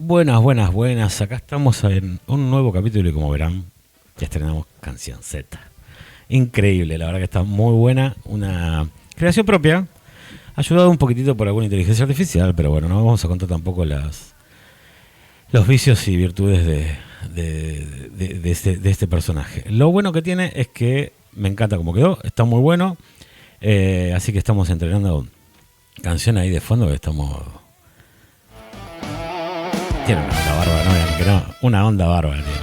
Buenas, buenas, buenas. Acá estamos en un nuevo capítulo y como verán, ya estrenamos Canción Z. Increíble, la verdad que está muy buena. Una creación propia, ayudado un poquitito por alguna inteligencia artificial, pero bueno, no vamos a contar tampoco los vicios y virtudes de este personaje. Lo bueno que tiene es que me encanta cómo quedó, está muy bueno. Así que estamos entrenando canción ahí de fondo que estamos... Tiene una onda bárbara, no vean que no, una onda bárbara tiene.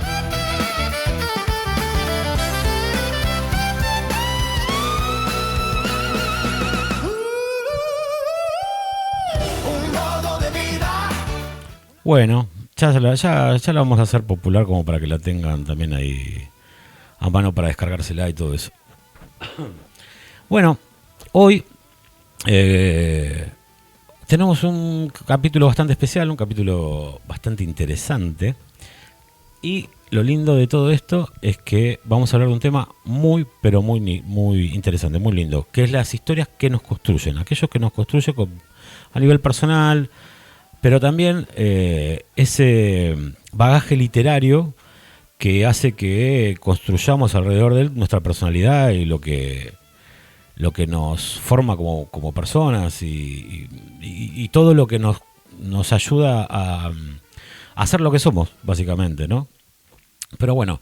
Bueno, ya la vamos a hacer popular como para que la tengan también ahí a mano para descargársela y todo eso. Bueno, hoy tenemos un capítulo bastante especial, un capítulo bastante interesante. Y lo lindo de todo esto es que vamos a hablar de un tema muy, pero muy interesante, muy lindo, que es las historias que nos construyen, aquellos que nos construyen a nivel personal, pero también ese bagaje literario que hace que construyamos alrededor de él nuestra personalidad y lo que nos forma como personas y todo lo que nos ayuda a hacer lo que somos, básicamente, ¿no? Pero bueno,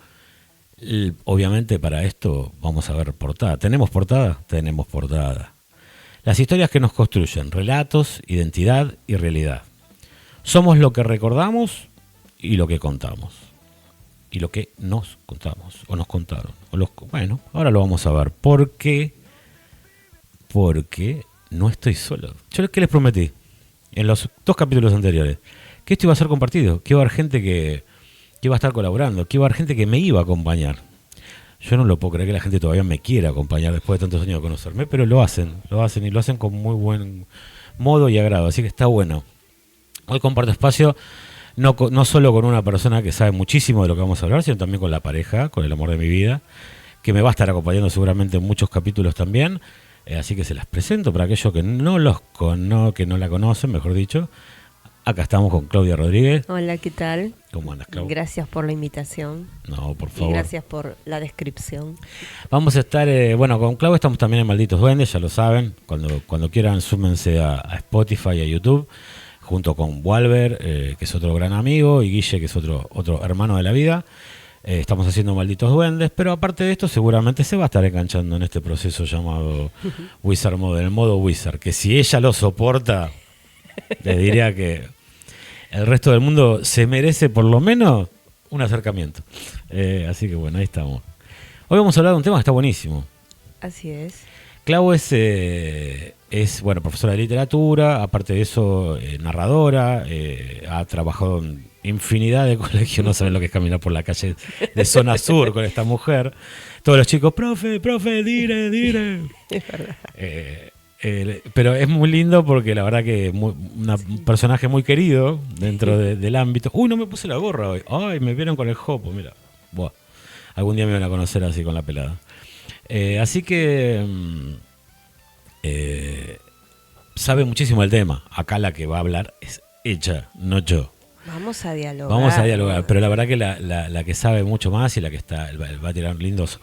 obviamente para esto vamos a ver portada. ¿Tenemos portada? Tenemos portada. Las historias que nos construyen, relatos, identidad y realidad. Somos lo que recordamos y lo que contamos. Y lo que nos contamos, o nos contaron. Bueno, ahora lo vamos a ver. ¿Por qué? Porque no estoy solo. Yo ¿qué les prometí? En los 2 capítulos anteriores. Que esto iba a ser compartido. Que iba a haber gente que iba a estar colaborando. Que iba a haber gente que me iba a acompañar. Yo no lo puedo creer que la gente todavía me quiera acompañar después de tantos años de conocerme. Pero lo hacen y lo hacen con muy buen modo y agrado. Así que está bueno. Hoy comparto espacio no solo con una persona que sabe muchísimo de lo que vamos a hablar, sino también con la pareja, con el amor de mi vida, que me va a estar acompañando seguramente en muchos capítulos también. Así que se las presento para aquellos que no la conocen, mejor dicho. Acá estamos con Claudia Rodríguez. Hola, ¿qué tal? ¿Cómo andas, Claudia? Gracias por la invitación. No, por favor. Y gracias por la descripción. Vamos a estar, con Claudia estamos también en Malditos Duendes, ya lo saben. Cuando quieran, súmense a Spotify y a YouTube, junto con Walver, que es otro gran amigo, y Guille, que es otro hermano de la vida. Estamos haciendo Malditos Duendes, pero aparte de esto seguramente se va a estar enganchando en este proceso llamado Wizard Mode, el modo Wizard, que si ella lo soporta, les diría que el resto del mundo se merece por lo menos un acercamiento. Así que bueno, ahí estamos. Hoy vamos a hablar de un tema que está buenísimo. Así es. Clau es profesora de literatura, aparte de eso, narradora, ha trabajado en infinidad de colegios, no saben lo que es caminar por la calle de zona sur con esta mujer. Todos los chicos, profe, dire. Es verdad. Pero es muy lindo porque la verdad que un personaje muy querido dentro del ámbito. Uy, no me puse la gorra hoy. Ay, me vieron con el jopo, mira. Buah. Algún día me van a conocer así con la pelada. Así que sabe muchísimo el tema. Acá la que va a hablar es ella, no yo. Vamos a dialogar. Pero la verdad que la que sabe mucho más y la que va a tirar lindos,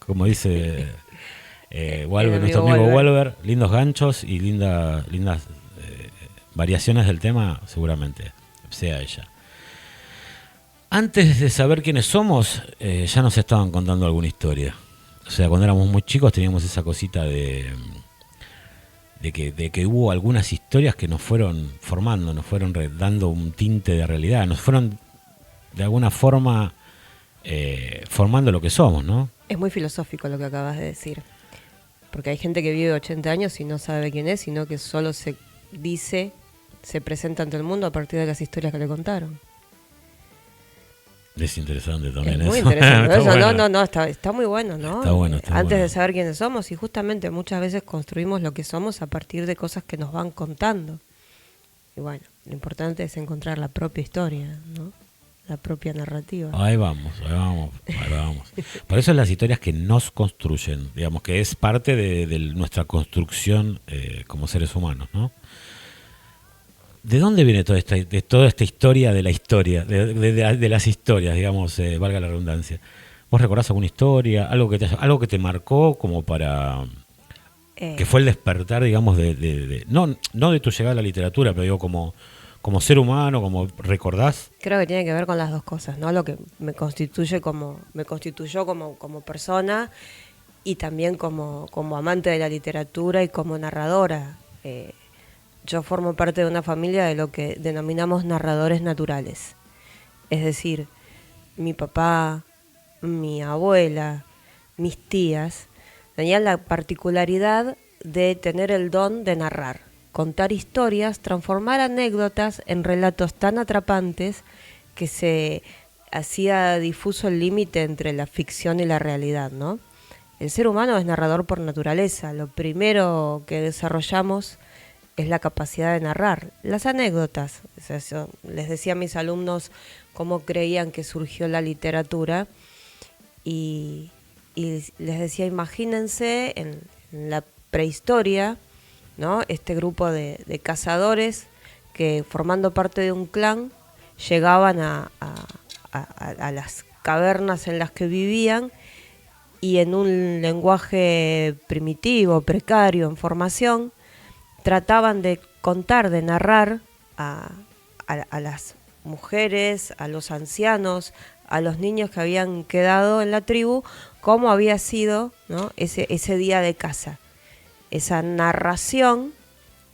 como dice Walver, nuestro amigo Walver, lindos ganchos y lindas variaciones del tema, seguramente sea ella. Antes de saber quiénes somos, ya nos estaban contando alguna historia. O sea, cuando éramos muy chicos teníamos esa cosita de que hubo algunas historias que nos fueron formando, nos fueron dando un tinte de realidad, nos fueron de alguna forma formando lo que somos, ¿no? Es muy filosófico lo que acabas de decir, porque hay gente que vive 80 años y no sabe quién es, sino que solo se presenta ante el mundo a partir de las historias que le contaron. Es interesante también es eso. Muy interesante eso. Bueno. Está muy bueno, ¿no? Está bueno. Antes de saber quiénes somos, y justamente muchas veces construimos lo que somos a partir de cosas que nos van contando. Y bueno, lo importante es encontrar la propia historia, ¿no? La propia narrativa. Ahí vamos. Por eso las historias que nos construyen, digamos que es parte de nuestra construcción como seres humanos, ¿no? ¿De dónde viene toda esta historia de la historia, de las historias, digamos, valga la redundancia? ¿Vos recordás alguna historia, algo que te marcó como para que fue el despertar, digamos, no de tu llegada a la literatura, pero digo como ser humano, como recordás? Creo que tiene que ver con las dos cosas, ¿no? Lo que me constituyó como persona y también como amante de la literatura y como narradora. Yo formo parte de una familia de lo que denominamos narradores naturales. Es decir, mi papá, mi abuela, mis tías tenían la particularidad de tener el don de narrar, contar historias, transformar anécdotas en relatos tan atrapantes que se hacía difuso el límite entre la ficción y la realidad, ¿no? El ser humano es narrador por naturaleza. Lo primero que desarrollamos es la capacidad de narrar. Las anécdotas, les decía a mis alumnos cómo creían que surgió la literatura y les decía, imagínense en la prehistoria, ¿no? Este grupo de cazadores que formando parte de un clan llegaban a las cavernas en las que vivían y en un lenguaje primitivo, precario, en formación, trataban de contar, de narrar a las mujeres, a los ancianos, a los niños que habían quedado en la tribu, cómo había sido, ¿no? ese día de caza. Esa narración,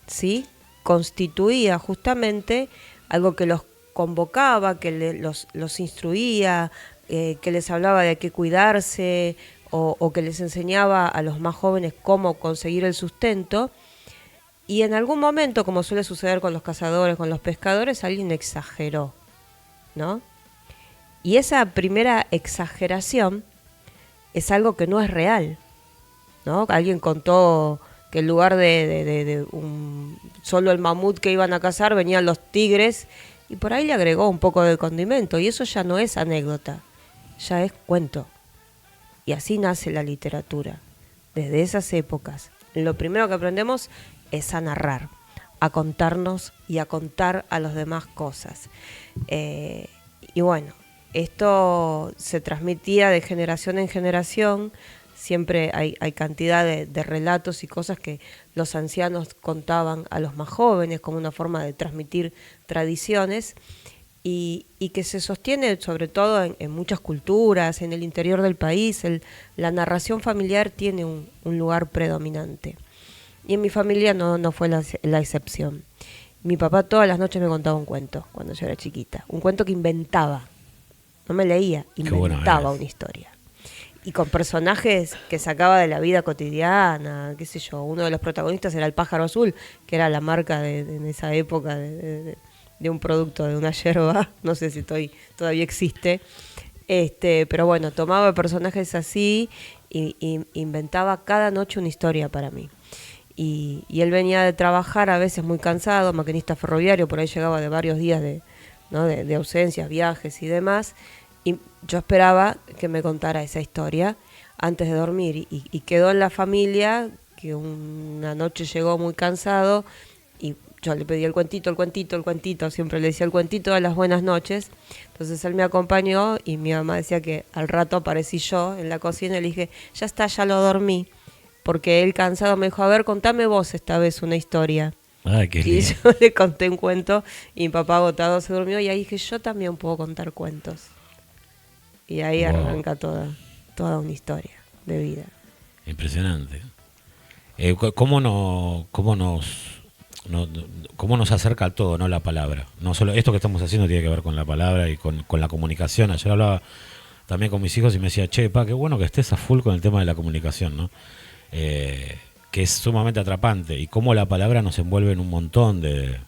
¿sí?, constituía justamente algo que los convocaba, que los instruía, que les hablaba de qué cuidarse o que les enseñaba a los más jóvenes cómo conseguir el sustento. Y en algún momento, como suele suceder con los cazadores, con los pescadores, alguien exageró, ¿no? Y esa primera exageración es algo que no es real, ¿no? Alguien contó que en lugar de solo el mamut que iban a cazar, venían los tigres, y por ahí le agregó un poco de condimento, y eso ya no es anécdota, ya es cuento. Y así nace la literatura, desde esas épocas. Lo primero que aprendemos es a narrar, a contarnos y a contar a los demás cosas. Y bueno, esto se transmitía de generación en generación. Siempre hay cantidad de relatos y cosas que los ancianos contaban a los más jóvenes como una forma de transmitir tradiciones y que se sostiene sobre todo en muchas culturas, en el interior del país. La narración familiar tiene un lugar predominante. Y en mi familia no fue la excepción. Mi papá todas las noches me contaba un cuento cuando yo era chiquita. Un cuento que inventaba. No me leía, inventaba una historia. Y con personajes que sacaba de la vida cotidiana, qué sé yo. Uno de los protagonistas era el pájaro azul, que era la marca en esa época de un producto, de una yerba. No sé si todavía existe. Pero bueno, tomaba personajes así y inventaba cada noche una historia para mí. Y él venía de trabajar a veces muy cansado, maquinista ferroviario, por ahí llegaba de varios días de ausencias, viajes y demás, y yo esperaba que me contara esa historia antes de dormir, y quedó en la familia que una noche llegó muy cansado y yo le pedí el cuentito, siempre le decía el cuentito de las buenas noches. Entonces él me acompañó y mi mamá decía que al rato aparecí yo en la cocina y le dije, ya está, ya lo dormí. Porque él cansado me dijo, a ver, contame vos esta vez una historia. Ay, qué lindo. Y yo le conté un cuento y mi papá agotado se durmió y ahí dije, yo también puedo contar cuentos. Y ahí arranca toda una historia de vida. Impresionante. ¿Cómo nos acerca a todo, no la palabra? No solo esto que estamos haciendo tiene que ver con la palabra y con la comunicación. Ayer hablaba también con mis hijos y me decía, che, pa, qué bueno que estés a full con el tema de la comunicación, ¿no? Que es sumamente atrapante y cómo la palabra nos envuelve en un montón de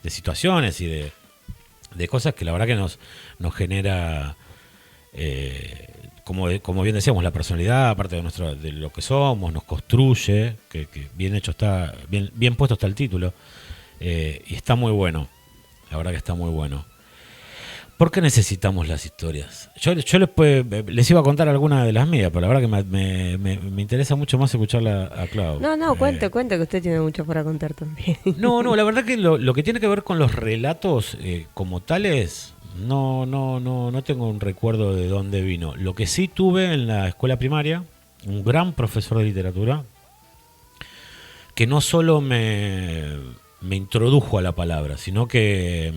situaciones y de cosas que la verdad que nos genera, como bien decíamos, la personalidad, aparte de lo que somos, nos construye, que bien hecho está, bien puesto está el título, y está muy bueno, la verdad que está muy bueno. ¿Por qué necesitamos las historias? Yo les iba a contar alguna de las mías, pero la verdad que me interesa mucho más escucharla a Clau. No, cuente, que usted tiene mucho para contar también. No, la verdad que lo que tiene que ver con los relatos como tales, no tengo un recuerdo de dónde vino. Lo que sí tuve en la escuela primaria, un gran profesor de literatura, que no solo me introdujo a la palabra, sino que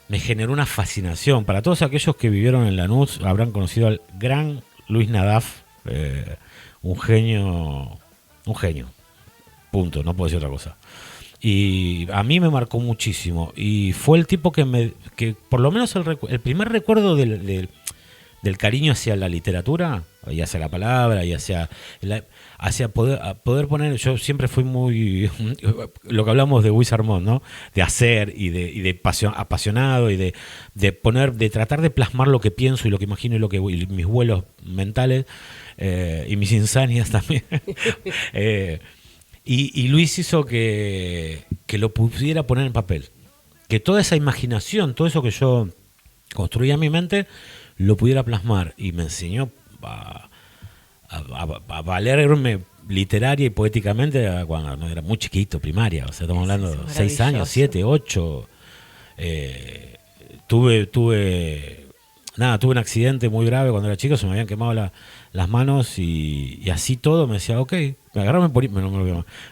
me generó una fascinación. Para todos aquellos que vivieron en Lanús habrán conocido al gran Luis Nadaf, un genio, punto, no puedo decir otra cosa. Y a mí me marcó muchísimo y fue el tipo que por lo menos el primer recuerdo del cariño hacia la literatura y hacia la palabra y hacia poder poner. Yo siempre fui muy lo que hablamos de Luis Armond, ¿no? De hacer y de apasionado y de tratar de plasmar lo que pienso y lo que imagino y mis vuelos mentales y mis insanias también. Y Luis hizo que lo pudiera poner en papel, que toda esa imaginación, todo eso que yo construía en mi mente lo pudiera plasmar, y me enseñó a valerme literaria y poéticamente cuando no era muy chiquito, primaria, o sea, estamos hablando de 6 años, 7, 8. Tuve un accidente muy grave cuando era chico, se me habían quemado las manos y así todo me decía, ok, me agarraba, me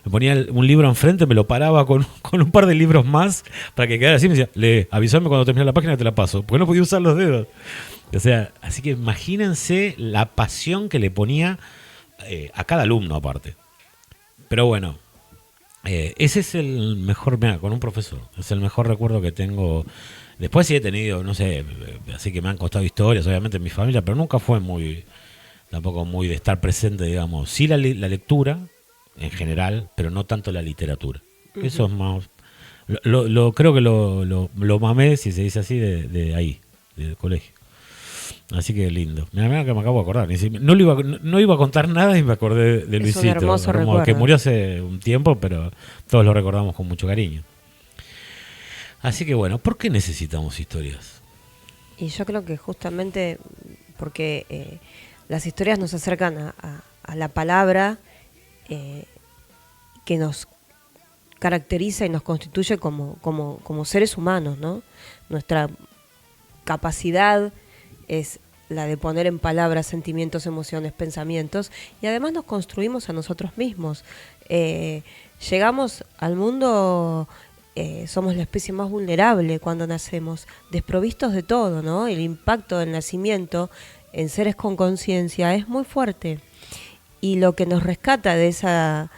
ponía un libro enfrente, me lo paraba con un par de libros más para que quedara así, me decía, lee, avísame cuando termine la página, te la paso, porque no podía usar los dedos. O sea, así que imagínense la pasión que le ponía a cada alumno aparte. Pero bueno, ese es el mejor, mira, con un profesor, es el mejor recuerdo que tengo. Después sí he tenido, no sé, así que me han costado historias, obviamente en mi familia, pero nunca fue tampoco muy de estar presente, digamos. Sí la lectura, en general, pero no tanto la literatura. Uh-huh. Eso es más, creo que lo mamé, si se dice así, de ahí, del colegio. Así que lindo. Mira que me acabo de acordar. No iba a contar nada y me acordé de Luisito. Es un hermoso recuerdo. Que murió hace un tiempo, pero todos lo recordamos con mucho cariño. Así que bueno, ¿por qué necesitamos historias? Y yo creo que justamente porque las historias nos acercan a la palabra que nos caracteriza y nos constituye como seres humanos, ¿no? Nuestra capacidad es la de poner en palabras sentimientos, emociones, pensamientos, y además nos construimos a nosotros mismos. Llegamos al mundo, somos la especie más vulnerable cuando nacemos, desprovistos de todo, ¿no? El impacto del nacimiento en seres con conciencia es muy fuerte, y lo que nos rescata de esa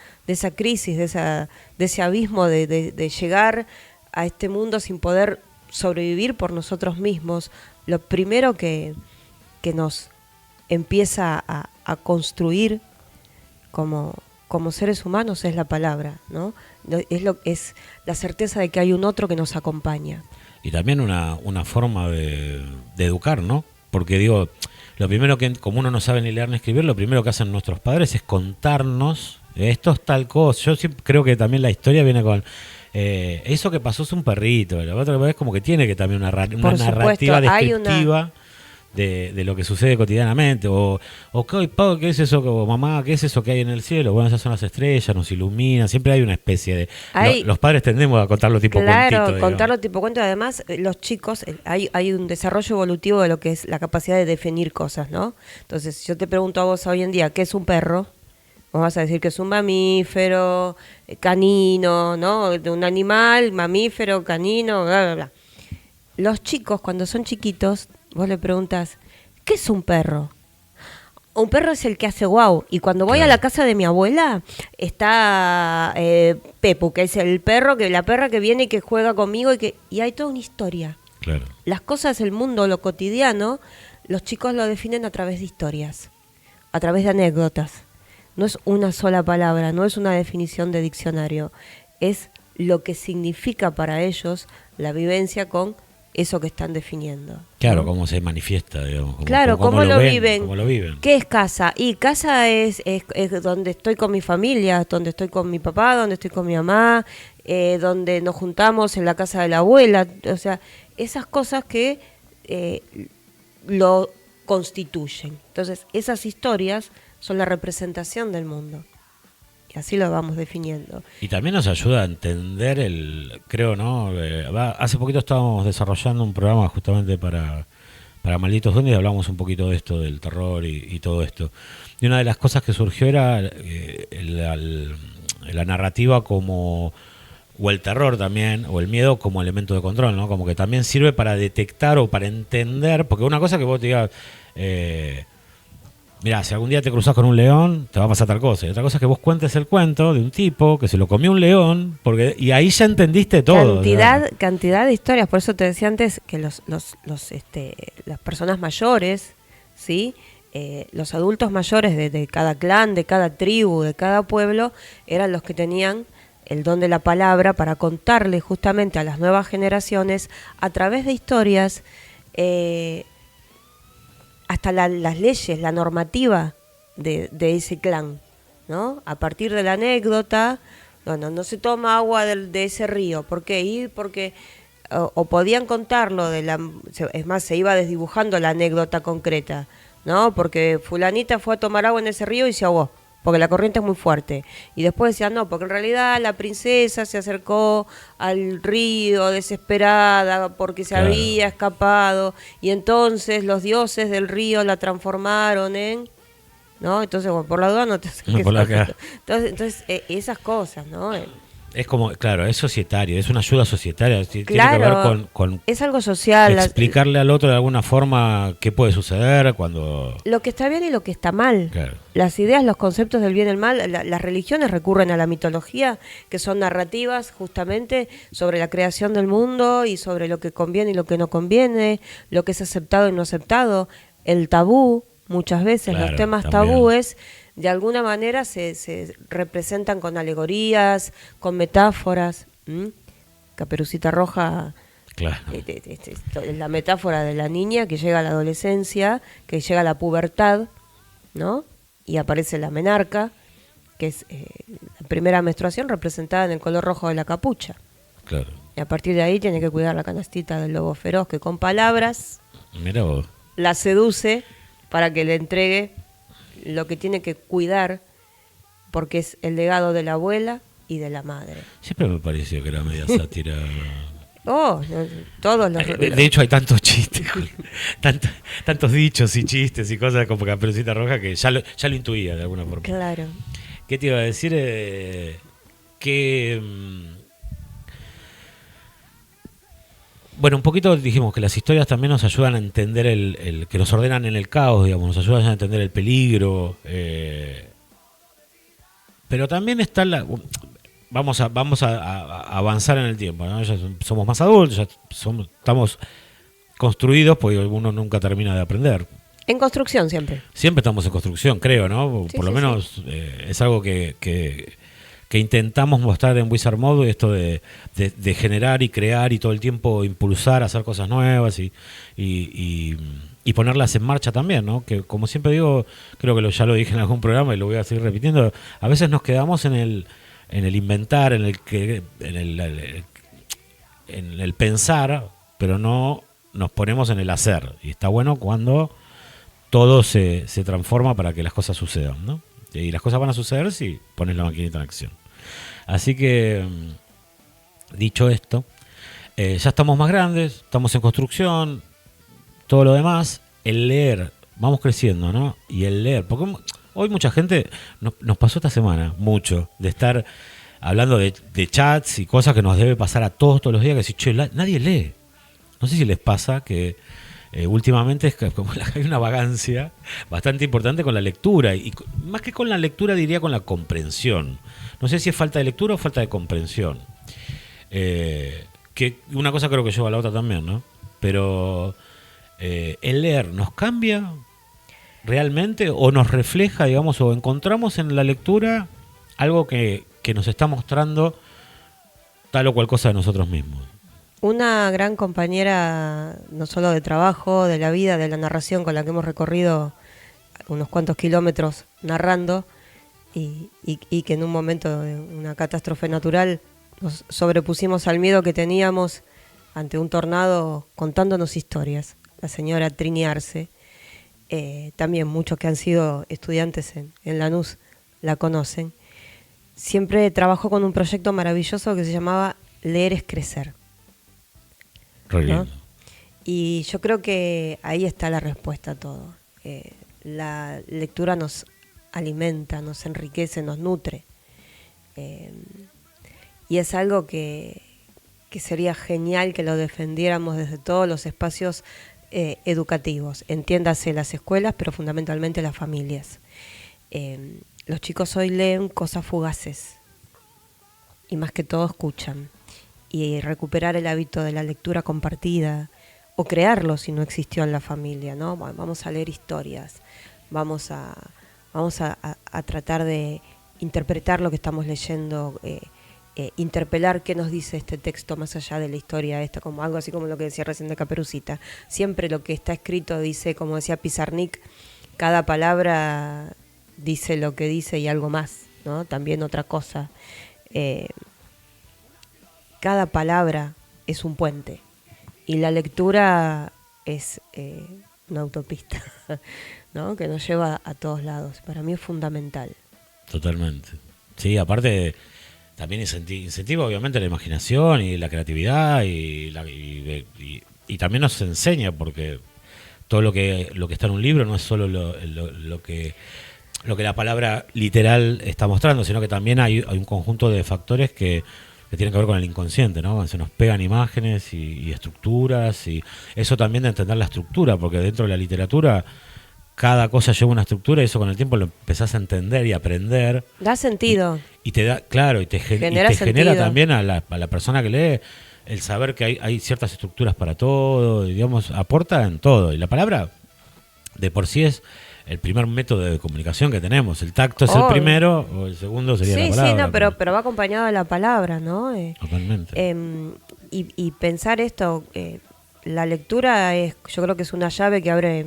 crisis, de ese abismo de llegar a este mundo sin poder sobrevivir por nosotros mismos, lo primero que nos empieza a construir como seres humanos es la palabra, ¿no? Es la certeza de que hay un otro que nos acompaña. Y también una forma de educar, ¿no? Porque digo, lo primero que, como uno no sabe ni leer ni escribir, lo primero que hacen nuestros padres es contarnos, esto es tal cosa. Yo siempre creo que también la historia viene con... eso que pasó es un perrito, la otra vez como que tiene que también una narrativa descriptiva de lo que sucede cotidianamente, o ¿qué es eso? O mamá, ¿qué es eso que hay en el cielo? Bueno, esas son las estrellas, nos iluminan, siempre hay una especie de... los padres tendemos a contarlo tipo cuentito. Claro, contarlo tipo cuento. Además, los chicos, hay un desarrollo evolutivo de lo que es la capacidad de definir cosas, ¿no? Entonces, si yo te pregunto a vos hoy en día, ¿qué es un perro? Vos vas a decir que es un mamífero, canino, ¿no? Un animal, mamífero, canino, bla, bla, bla. Los chicos, cuando son chiquitos, vos le preguntas, ¿qué es un perro? Un perro es el que hace guau. Y cuando voy a la casa de mi abuela, está Pepu, que es la perra que viene y que juega conmigo y hay toda una historia. Claro. Las cosas, el mundo, lo cotidiano, los chicos lo definen a través de historias, a través de anécdotas. No es una sola palabra, no es una definición de diccionario, es lo que significa para ellos la vivencia con eso que están definiendo. Claro, ¿no? Cómo se manifiesta, digamos. ¿Cómo lo viven? Cómo lo viven. ¿Qué es casa? Y casa es donde estoy con mi familia, donde estoy con mi papá, donde estoy con mi mamá, donde nos juntamos en la casa de la abuela. O sea, esas cosas que lo constituyen. Entonces, esas historias son la representación del mundo. Y así lo vamos definiendo. Y también nos ayuda a entender creo, ¿no? Hace poquito estábamos desarrollando un programa justamente para Malditos Duendes y hablamos un poquito de esto, del terror y todo esto. Y una de las cosas que surgió era la narrativa como, o el terror también, o el miedo como elemento de control, ¿no? Como que también sirve para detectar o para entender, porque una cosa que vos te digas, mirá, si algún día te cruzás con un león, te va a pasar tal cosa. Y otra cosa es que vos cuentes el cuento de un tipo que se lo comió un león, y ahí ya entendiste todo. Cantidad de historias. Por eso te decía antes que las personas mayores, ¿sí? Los adultos mayores de cada clan, de cada tribu, de cada pueblo, eran los que tenían el don de la palabra para contarle justamente a las nuevas generaciones, a través de historias, hasta las leyes, la normativa de ese clan, ¿no? A partir de la anécdota, no se toma agua de ese río. ¿Por qué? Porque o podían contarlo, es más, se iba desdibujando la anécdota concreta, ¿no? Porque fulanita fue a tomar agua en ese río y se ahogó, porque la corriente es muy fuerte. Y después decían, no, porque en realidad la princesa se acercó al río desesperada porque se había escapado, y entonces los dioses del río la transformaron en... ¿no? Entonces, bueno, por la duda no te acerques. Entonces esas cosas, ¿no? Es como, claro, es societario, es una ayuda societaria, tiene que ver con es algo social. Explicarle al otro de alguna forma qué puede suceder cuando... Lo que está bien y lo que está mal. Claro. Las ideas, los conceptos del bien y el mal, las religiones recurren a la mitología, que son narrativas justamente sobre la creación del mundo y sobre lo que conviene y lo que no conviene, lo que es aceptado y no aceptado, el tabú, muchas veces los temas tabúes de alguna manera se representan con alegorías, con metáforas. Caperucita Roja, claro. Es la metáfora de la niña que llega a la adolescencia, que llega a la pubertad, ¿no? Y aparece la menarca, que es la primera menstruación representada en el color rojo de la capucha. Claro. Y a partir de ahí tiene que cuidar la canastita del lobo feroz, que con palabras Mirá vos. la seduce para que le entregue lo que tiene que cuidar, porque es el legado de la abuela y de la madre. Siempre me pareció que era media sátira. Todos los... De hecho hay tantos chistes, tantos dichos y chistes y cosas como Caperucita Roja que ya lo intuía de alguna forma. Claro. ¿Qué te iba a decir? Bueno, un poquito dijimos que las historias también nos ayudan a entender que nos ordenan en el caos, digamos, nos ayudan a entender el peligro. Pero también está vamos a avanzar en el tiempo, ¿no? Ya somos más adultos, estamos construidos, porque uno nunca termina de aprender. En construcción siempre. Siempre estamos en construcción, creo, ¿no? Sí, Por lo menos es algo que intentamos mostrar en Wizard Mode, esto de generar y crear y todo el tiempo impulsar, hacer cosas nuevas y ponerlas en marcha también, ¿no? Que como siempre digo, creo que ya lo dije en algún programa y lo voy a seguir repitiendo, a veces nos quedamos en el inventar, en el pensar, pero no nos ponemos en el hacer. Y está bueno cuando todo se transforma para que las cosas sucedan, ¿no? Y las cosas van a suceder si pones la maquinita en acción. Así que, dicho esto, ya estamos más grandes, estamos en construcción, todo lo demás, el leer, vamos creciendo, ¿no? Y el leer, porque hoy mucha gente, nos pasó esta semana mucho, de estar hablando de chats y cosas que nos debe pasar a todos los días, que decir, che, nadie lee. No sé si les pasa que últimamente es como hay una vagancia bastante importante con la lectura, y más que con la lectura diría con la comprensión. No sé si es falta de lectura o falta de comprensión. Que una cosa creo que lleva a la otra también, ¿no? Pero el leer nos cambia realmente o nos refleja, digamos, o encontramos en la lectura algo que nos está mostrando tal o cual cosa de nosotros mismos. Una gran compañera, no solo de trabajo, de la vida, de la narración, con la que hemos recorrido unos cuantos kilómetros narrando, y que en un momento de una catástrofe natural nos sobrepusimos al miedo que teníamos ante un tornado contándonos historias. La señora Trini Arce, también muchos que han sido estudiantes en Lanús la conocen. Siempre trabajó con un proyecto maravilloso que se llamaba Leer es Crecer. ¿No? Y yo creo que ahí está la respuesta a todo. La lectura nos alimenta, nos enriquece, nos nutre. Y es algo que sería genial que lo defendiéramos desde todos los espacios educativos. Entiéndase las escuelas, pero fundamentalmente las familias. Los chicos hoy leen cosas fugaces y más que todo escuchan. Y recuperar el hábito de la lectura compartida o crearlo si no existió en la familia, ¿no? Bueno, vamos a leer historias, vamos a tratar de interpretar lo que estamos leyendo, interpelar qué nos dice este texto más allá de la historia esta, como algo así como lo que decía recién de Caperucita. Siempre lo que está escrito dice, como decía Pizarnik, cada palabra dice lo que dice y algo más, ¿no? También otra cosa. Cada palabra es un puente y la lectura es una autopista, ¿no? Que nos lleva a todos lados. Para mí es fundamental. Totalmente. Sí, aparte también incentiva obviamente la imaginación y la creatividad y también nos enseña, porque todo lo que está en un libro no es solo lo que la palabra literal está mostrando, sino que también hay un conjunto de factores que tienen que ver con el inconsciente, ¿no? Se nos pegan imágenes y estructuras, y eso también de entender la estructura, porque dentro de la literatura cada cosa lleva una estructura y eso con el tiempo lo empezás a entender y aprender. Da sentido. Y te da, claro, y te genera también a la persona que lee el saber que hay ciertas estructuras para todo, y, digamos, aporta en todo. Y la palabra de por sí es el primer método de comunicación que tenemos. El tacto es el primero, o el segundo sería la palabra. Sí, no, pero va acompañado de la palabra, ¿no? Totalmente. Y pensar esto, la lectura yo creo que es una llave que abre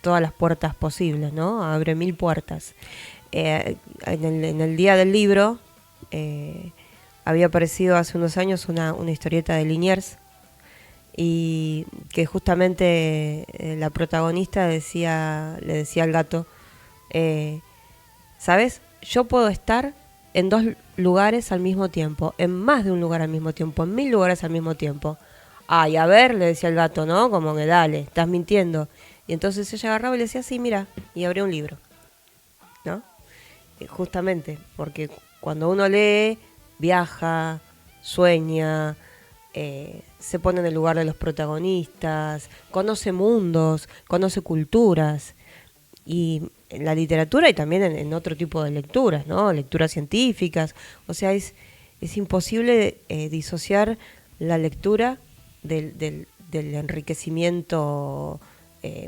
todas las puertas posibles, ¿no? Abre 1000 puertas. En el Día del Libro había aparecido hace unos años una historieta de Liniers, y que justamente la protagonista le decía al gato, ¿sabes? Yo puedo estar en 2 lugares al mismo tiempo, en más de un lugar al mismo tiempo, en 1000 lugares al mismo tiempo. Ay, a ver, le decía el gato, ¿no? Como que dale, estás mintiendo. Y entonces ella agarraba y le decía, sí, mira, y abría un libro, ¿no? Justamente, porque cuando uno lee, viaja, sueña, se pone en el lugar de los protagonistas, conoce mundos, conoce culturas, y en la literatura y también en otro tipo de lecturas, ¿no? Lecturas científicas. O sea, es imposible disociar la lectura del enriquecimiento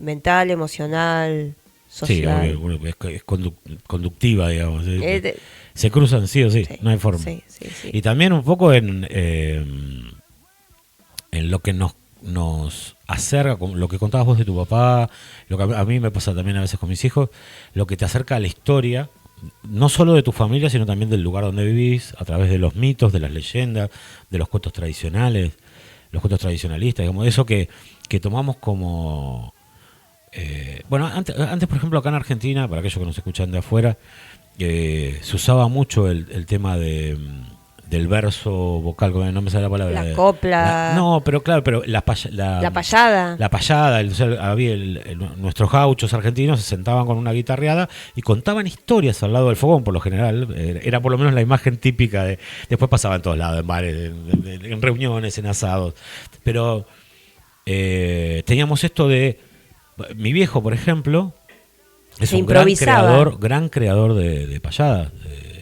mental, emocional, social. Sí, es conductiva, digamos. Se cruzan sí o sí, no hay forma. Sí. Y también un poco en lo que nos acerca, con lo que contabas vos de tu papá, lo que a mí me pasa también a veces con mis hijos, lo que te acerca a la historia, no solo de tu familia, sino también del lugar donde vivís, a través de los mitos, de las leyendas, de los cuentos tradicionales, los cuentos tradicionalistas, digamos, eso que tomamos como... bueno, antes, por ejemplo, acá en Argentina, para aquellos que nos escuchan de afuera, se usaba mucho el tema del verso vocal, no me sale la palabra. La copla. No, pero claro, pero la payada. La payada, había nuestros gauchos argentinos se sentaban con una guitarreada y contaban historias al lado del fogón, por lo general. Era por lo menos la imagen típica después pasaba en todos lados, en bares, en reuniones, en asados. Pero teníamos esto de... Mi viejo, por ejemplo, es un gran creador de payadas.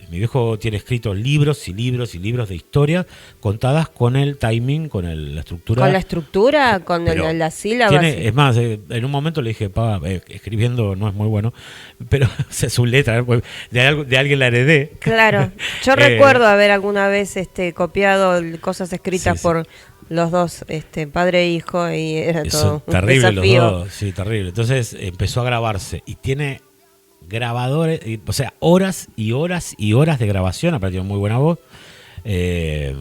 Mi viejo tiene escritos libros y libros y libros de historias contadas con el timing, con la estructura. Con la estructura, con las sílabas. Es más, en un momento le dije, papá, escribiendo no es muy bueno, pero su letra, de alguien la heredé. Claro, yo recuerdo haber alguna vez copiado cosas escritas por los dos, padre e hijo, y era todo un terrible desafío. Los dos, sí, terrible. Entonces empezó a grabarse y tiene grabadores, o sea, horas y horas y horas de grabación, aparte tiene muy buena voz, de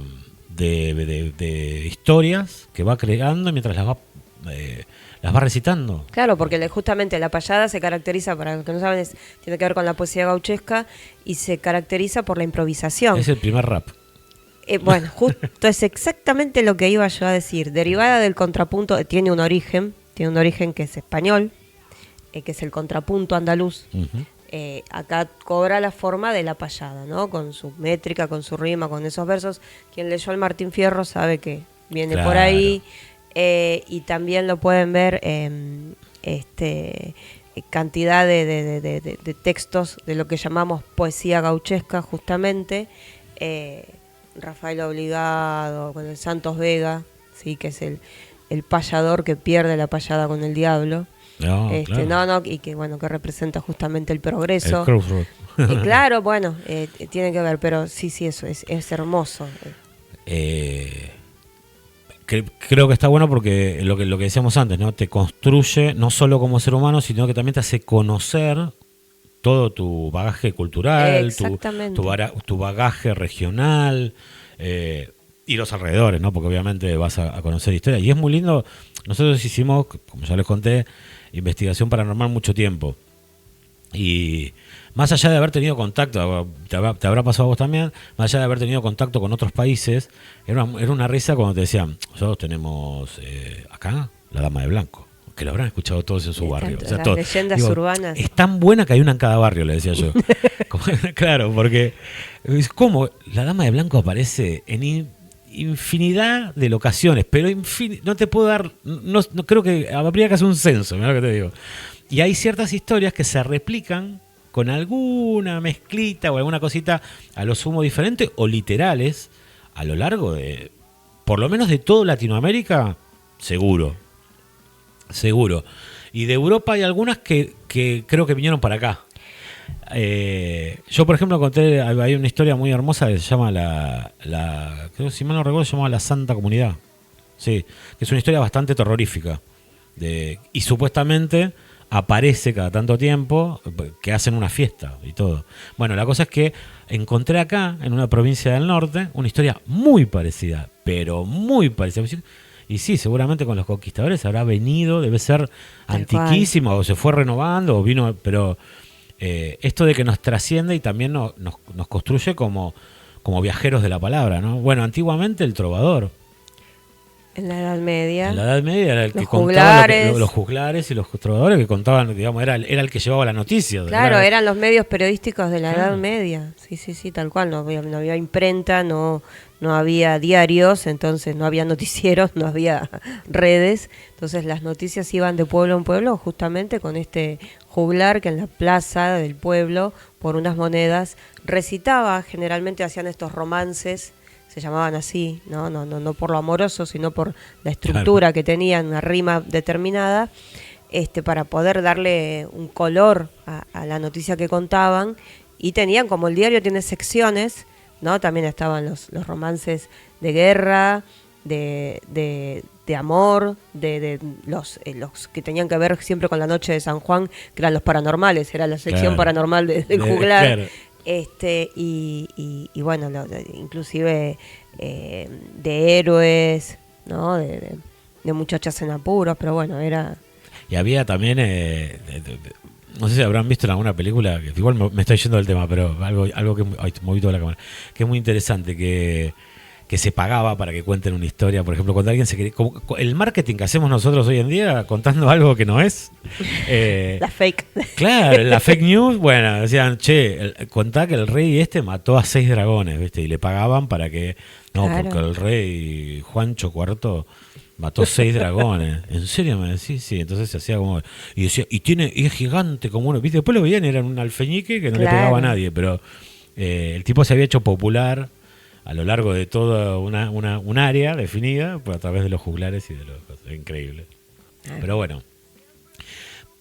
de historias que va creando mientras las va recitando. Claro, porque justamente la payada se caracteriza, para los que no saben, tiene que ver con la poesía gauchesca y se caracteriza por la improvisación. Es el primer rap. Bueno, justo es exactamente lo que iba yo a decir. Derivada del contrapunto, tiene un origen que es español, que es el contrapunto andaluz. Uh-huh. Acá cobra la forma de la payada, ¿no? Con su métrica, con su rima, con esos versos. Quien leyó al Martín Fierro sabe que viene por ahí. Y también lo pueden ver en cantidad de textos de lo que llamamos poesía gauchesca, justamente. Rafael Obligado, con el Santos Vega, sí, que es el payador que pierde la payada con el diablo. Claro. Y que bueno, que representa justamente el progreso. El crossroad. Claro, bueno, tiene que ver, pero sí, eso es hermoso. Creo que está bueno porque lo que decíamos antes, ¿no? Te construye no solo como ser humano, sino que también te hace conocer todo tu bagaje cultural, tu bagaje regional y los alrededores, ¿no? Porque obviamente vas a conocer historia. Y es muy lindo. Nosotros hicimos, como ya les conté, investigación paranormal mucho tiempo. Y más allá de haber tenido contacto, te habrá pasado a vos también, más allá de haber tenido contacto con otros países, era una risa cuando te decían, nosotros tenemos acá la Dama de Blanco, que lo habrán escuchado todos en su barrio. O sea, las leyendas urbanas. Es tan buena que hay una en cada barrio, le decía yo. Claro, porque como la Dama de Blanco aparece en infinidad de locaciones, pero no te puedo dar, no creo que habría que hacer un censo, mirá lo que te digo. Y hay ciertas historias que se replican con alguna mezclita o alguna cosita a lo sumo diferente o literales a lo largo de, por lo menos de todo Latinoamérica, seguro. Y de Europa hay algunas que creo que vinieron para acá. Yo, por ejemplo, conté, hay una historia muy hermosa que se llama creo que si mal no recuerdo, se llama La Santa Comunidad. Sí, que es una historia bastante terrorífica. Y supuestamente aparece cada tanto tiempo que hacen una fiesta y todo. Bueno, la cosa es que encontré acá, en una provincia del norte, una historia muy parecida, pero muy parecida. Y sí, seguramente con los conquistadores habrá venido, debe ser antiquísimo, o se fue renovando, o vino, pero esto de que nos trasciende y también nos construye como viajeros de la palabra, ¿no? Bueno, antiguamente el trovador. En la Edad Media. En la Edad Media era el que contaba los juglares y los trovadores que contaban, digamos, era el que llevaba la noticia. Claro, eran los medios periodísticos de la Edad Media. Sí, tal cual. No había imprenta, no había diarios, entonces no había noticieros, no había redes. Entonces las noticias iban de pueblo en pueblo justamente con este juglar que en la plaza del pueblo, por unas monedas, recitaba. Generalmente hacían estos romances, se llamaban así, no por lo amoroso, sino por la estructura que tenían, una rima determinada, para poder darle un color a la noticia que contaban. Y tenían, como el diario tiene secciones, ¿no? También estaban los romances de guerra, de amor, de los que tenían que ver siempre con la noche de San Juan, que eran los paranormales, era la sección paranormal del juglar. Claro. Y bueno, inclusive de héroes, ¿no? De muchachas en apuros, pero bueno, era... Y había también, no sé si habrán visto en alguna película, que igual me estoy yendo del tema, pero algo que... Ay, moví toda la cámara. Que es muy interesante, que se pagaba para que cuenten una historia. Por ejemplo, cuando alguien se quería... el marketing que hacemos nosotros hoy en día, contando algo que no es... la fake. Claro, la fake news, bueno, decían, contá que el rey mató a 6 dragones, ¿viste? Y le pagaban para que... No, claro. Porque el rey Juancho IV mató 6 dragones. ¿En serio me decís? Sí, entonces se hacía como... Y decía, y es gigante como uno, ¿viste? Después lo veían, era un alfeñique que no le pegaba a nadie, pero el tipo se había hecho popular a lo largo de toda un área definida a través de los juglares y de los cosas. Increíble. Pero bueno,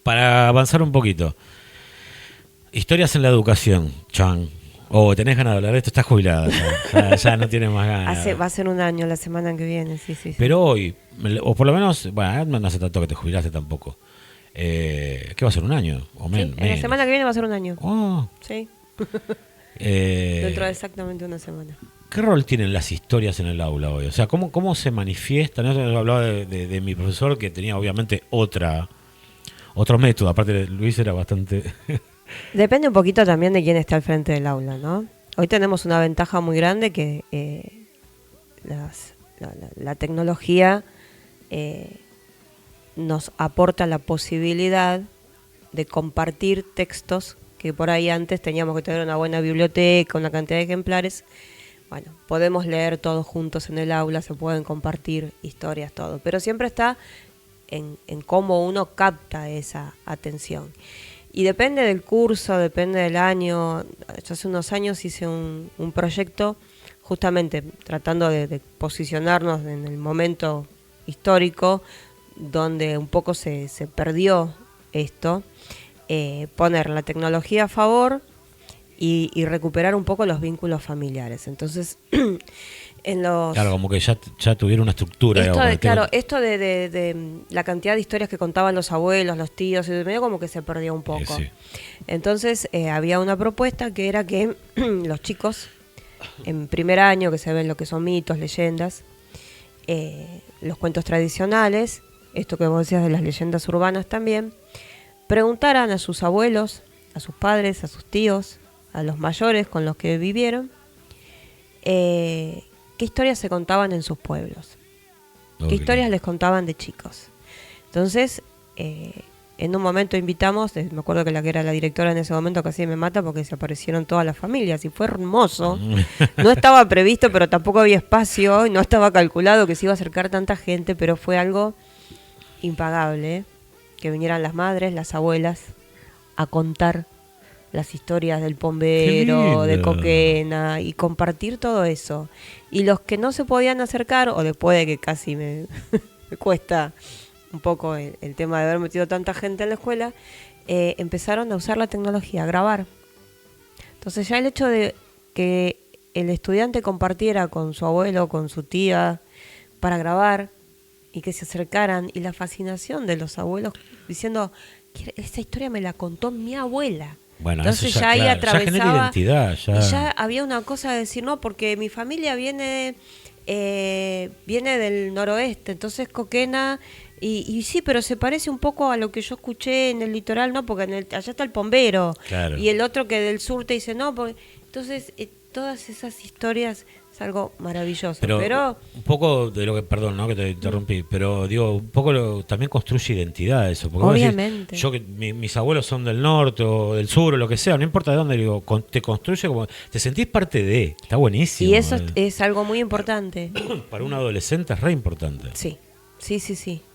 para avanzar un poquito, historias en la educación, Chan. Tenés ganas de hablar de esto, estás jubilada, ya no tienes más ganas. Va a ser un año la semana que viene, sí. Pero hoy, o por lo menos, bueno, no hace tanto que te jubilaste tampoco. ¿Qué va a ser, un año? O menos. La semana que viene va a ser un año. Oh. Sí. Dentro de exactamente una semana. ¿qué rol tienen las historias en el aula hoy? O sea, ¿cómo se manifiestan? Yo hablaba de mi profesor que tenía obviamente otro método. Aparte, Luis era bastante... Depende un poquito también de quién está al frente del aula, ¿no? Hoy tenemos una ventaja muy grande que la tecnología nos aporta la posibilidad de compartir textos que por ahí antes teníamos que tener una buena biblioteca, una cantidad de ejemplares. Bueno, podemos leer todos juntos en el aula, se pueden compartir historias, todo. Pero siempre está en cómo uno capta esa atención. Y depende del curso, depende del año. Yo hace unos años hice un proyecto justamente tratando de posicionarnos en el momento histórico donde un poco se perdió esto, poner la tecnología a favor y recuperar un poco los vínculos familiares. Entonces, Claro, como que ya tuviera una estructura. Esto de la cantidad de historias que contaban los abuelos, los tíos, y medio como que se perdió un poco. Sí. Entonces, había una propuesta que era que los chicos, en primer año, que se ven lo que son mitos, leyendas, los cuentos tradicionales, esto que vos decías de las leyendas urbanas también, preguntaran a sus abuelos, a sus padres, a sus tíos, a los mayores con los que vivieron, qué historias se contaban en sus pueblos, qué historias les contaban de chicos. Entonces, en un momento invitamos, me acuerdo que la que era la directora en ese momento casi me mata porque se aparecieron todas las familias y fue hermoso. No estaba previsto, pero tampoco había espacio y no estaba calculado que se iba a acercar tanta gente, pero fue algo impagable, que vinieran las madres, las abuelas a contar las historias del Pombero, de Coquena, y compartir todo eso. Y los que no se podían acercar, o después de que casi me cuesta un poco el tema de haber metido tanta gente en la escuela, empezaron a usar la tecnología, a grabar. Entonces ya el hecho de que el estudiante compartiera con su abuelo, con su tía, para grabar, y que se acercaran, y la fascinación de los abuelos diciendo, esta historia me la contó mi abuela. Bueno, entonces eso ya ahí atravesaba, ya genera identidad. Y ya había una cosa de decir, no, porque mi familia viene del noroeste, entonces Coquena, y sí, pero se parece un poco a lo que yo escuché en el litoral, no, porque allá está el Pombero, claro. Y el otro que del sur te dice, no, porque entonces todas esas historias es algo maravilloso. Pero un poco de lo que, perdón, ¿no? Que te interrumpí, pero digo, un poco también construye identidad eso. Porque obviamente. Vos decís, mis abuelos son del norte o del sur o lo que sea, no importa de dónde, digo, te construye como, te sentís parte de, está buenísimo. Y eso es algo muy importante. Para un adolescente es re importante. Sí.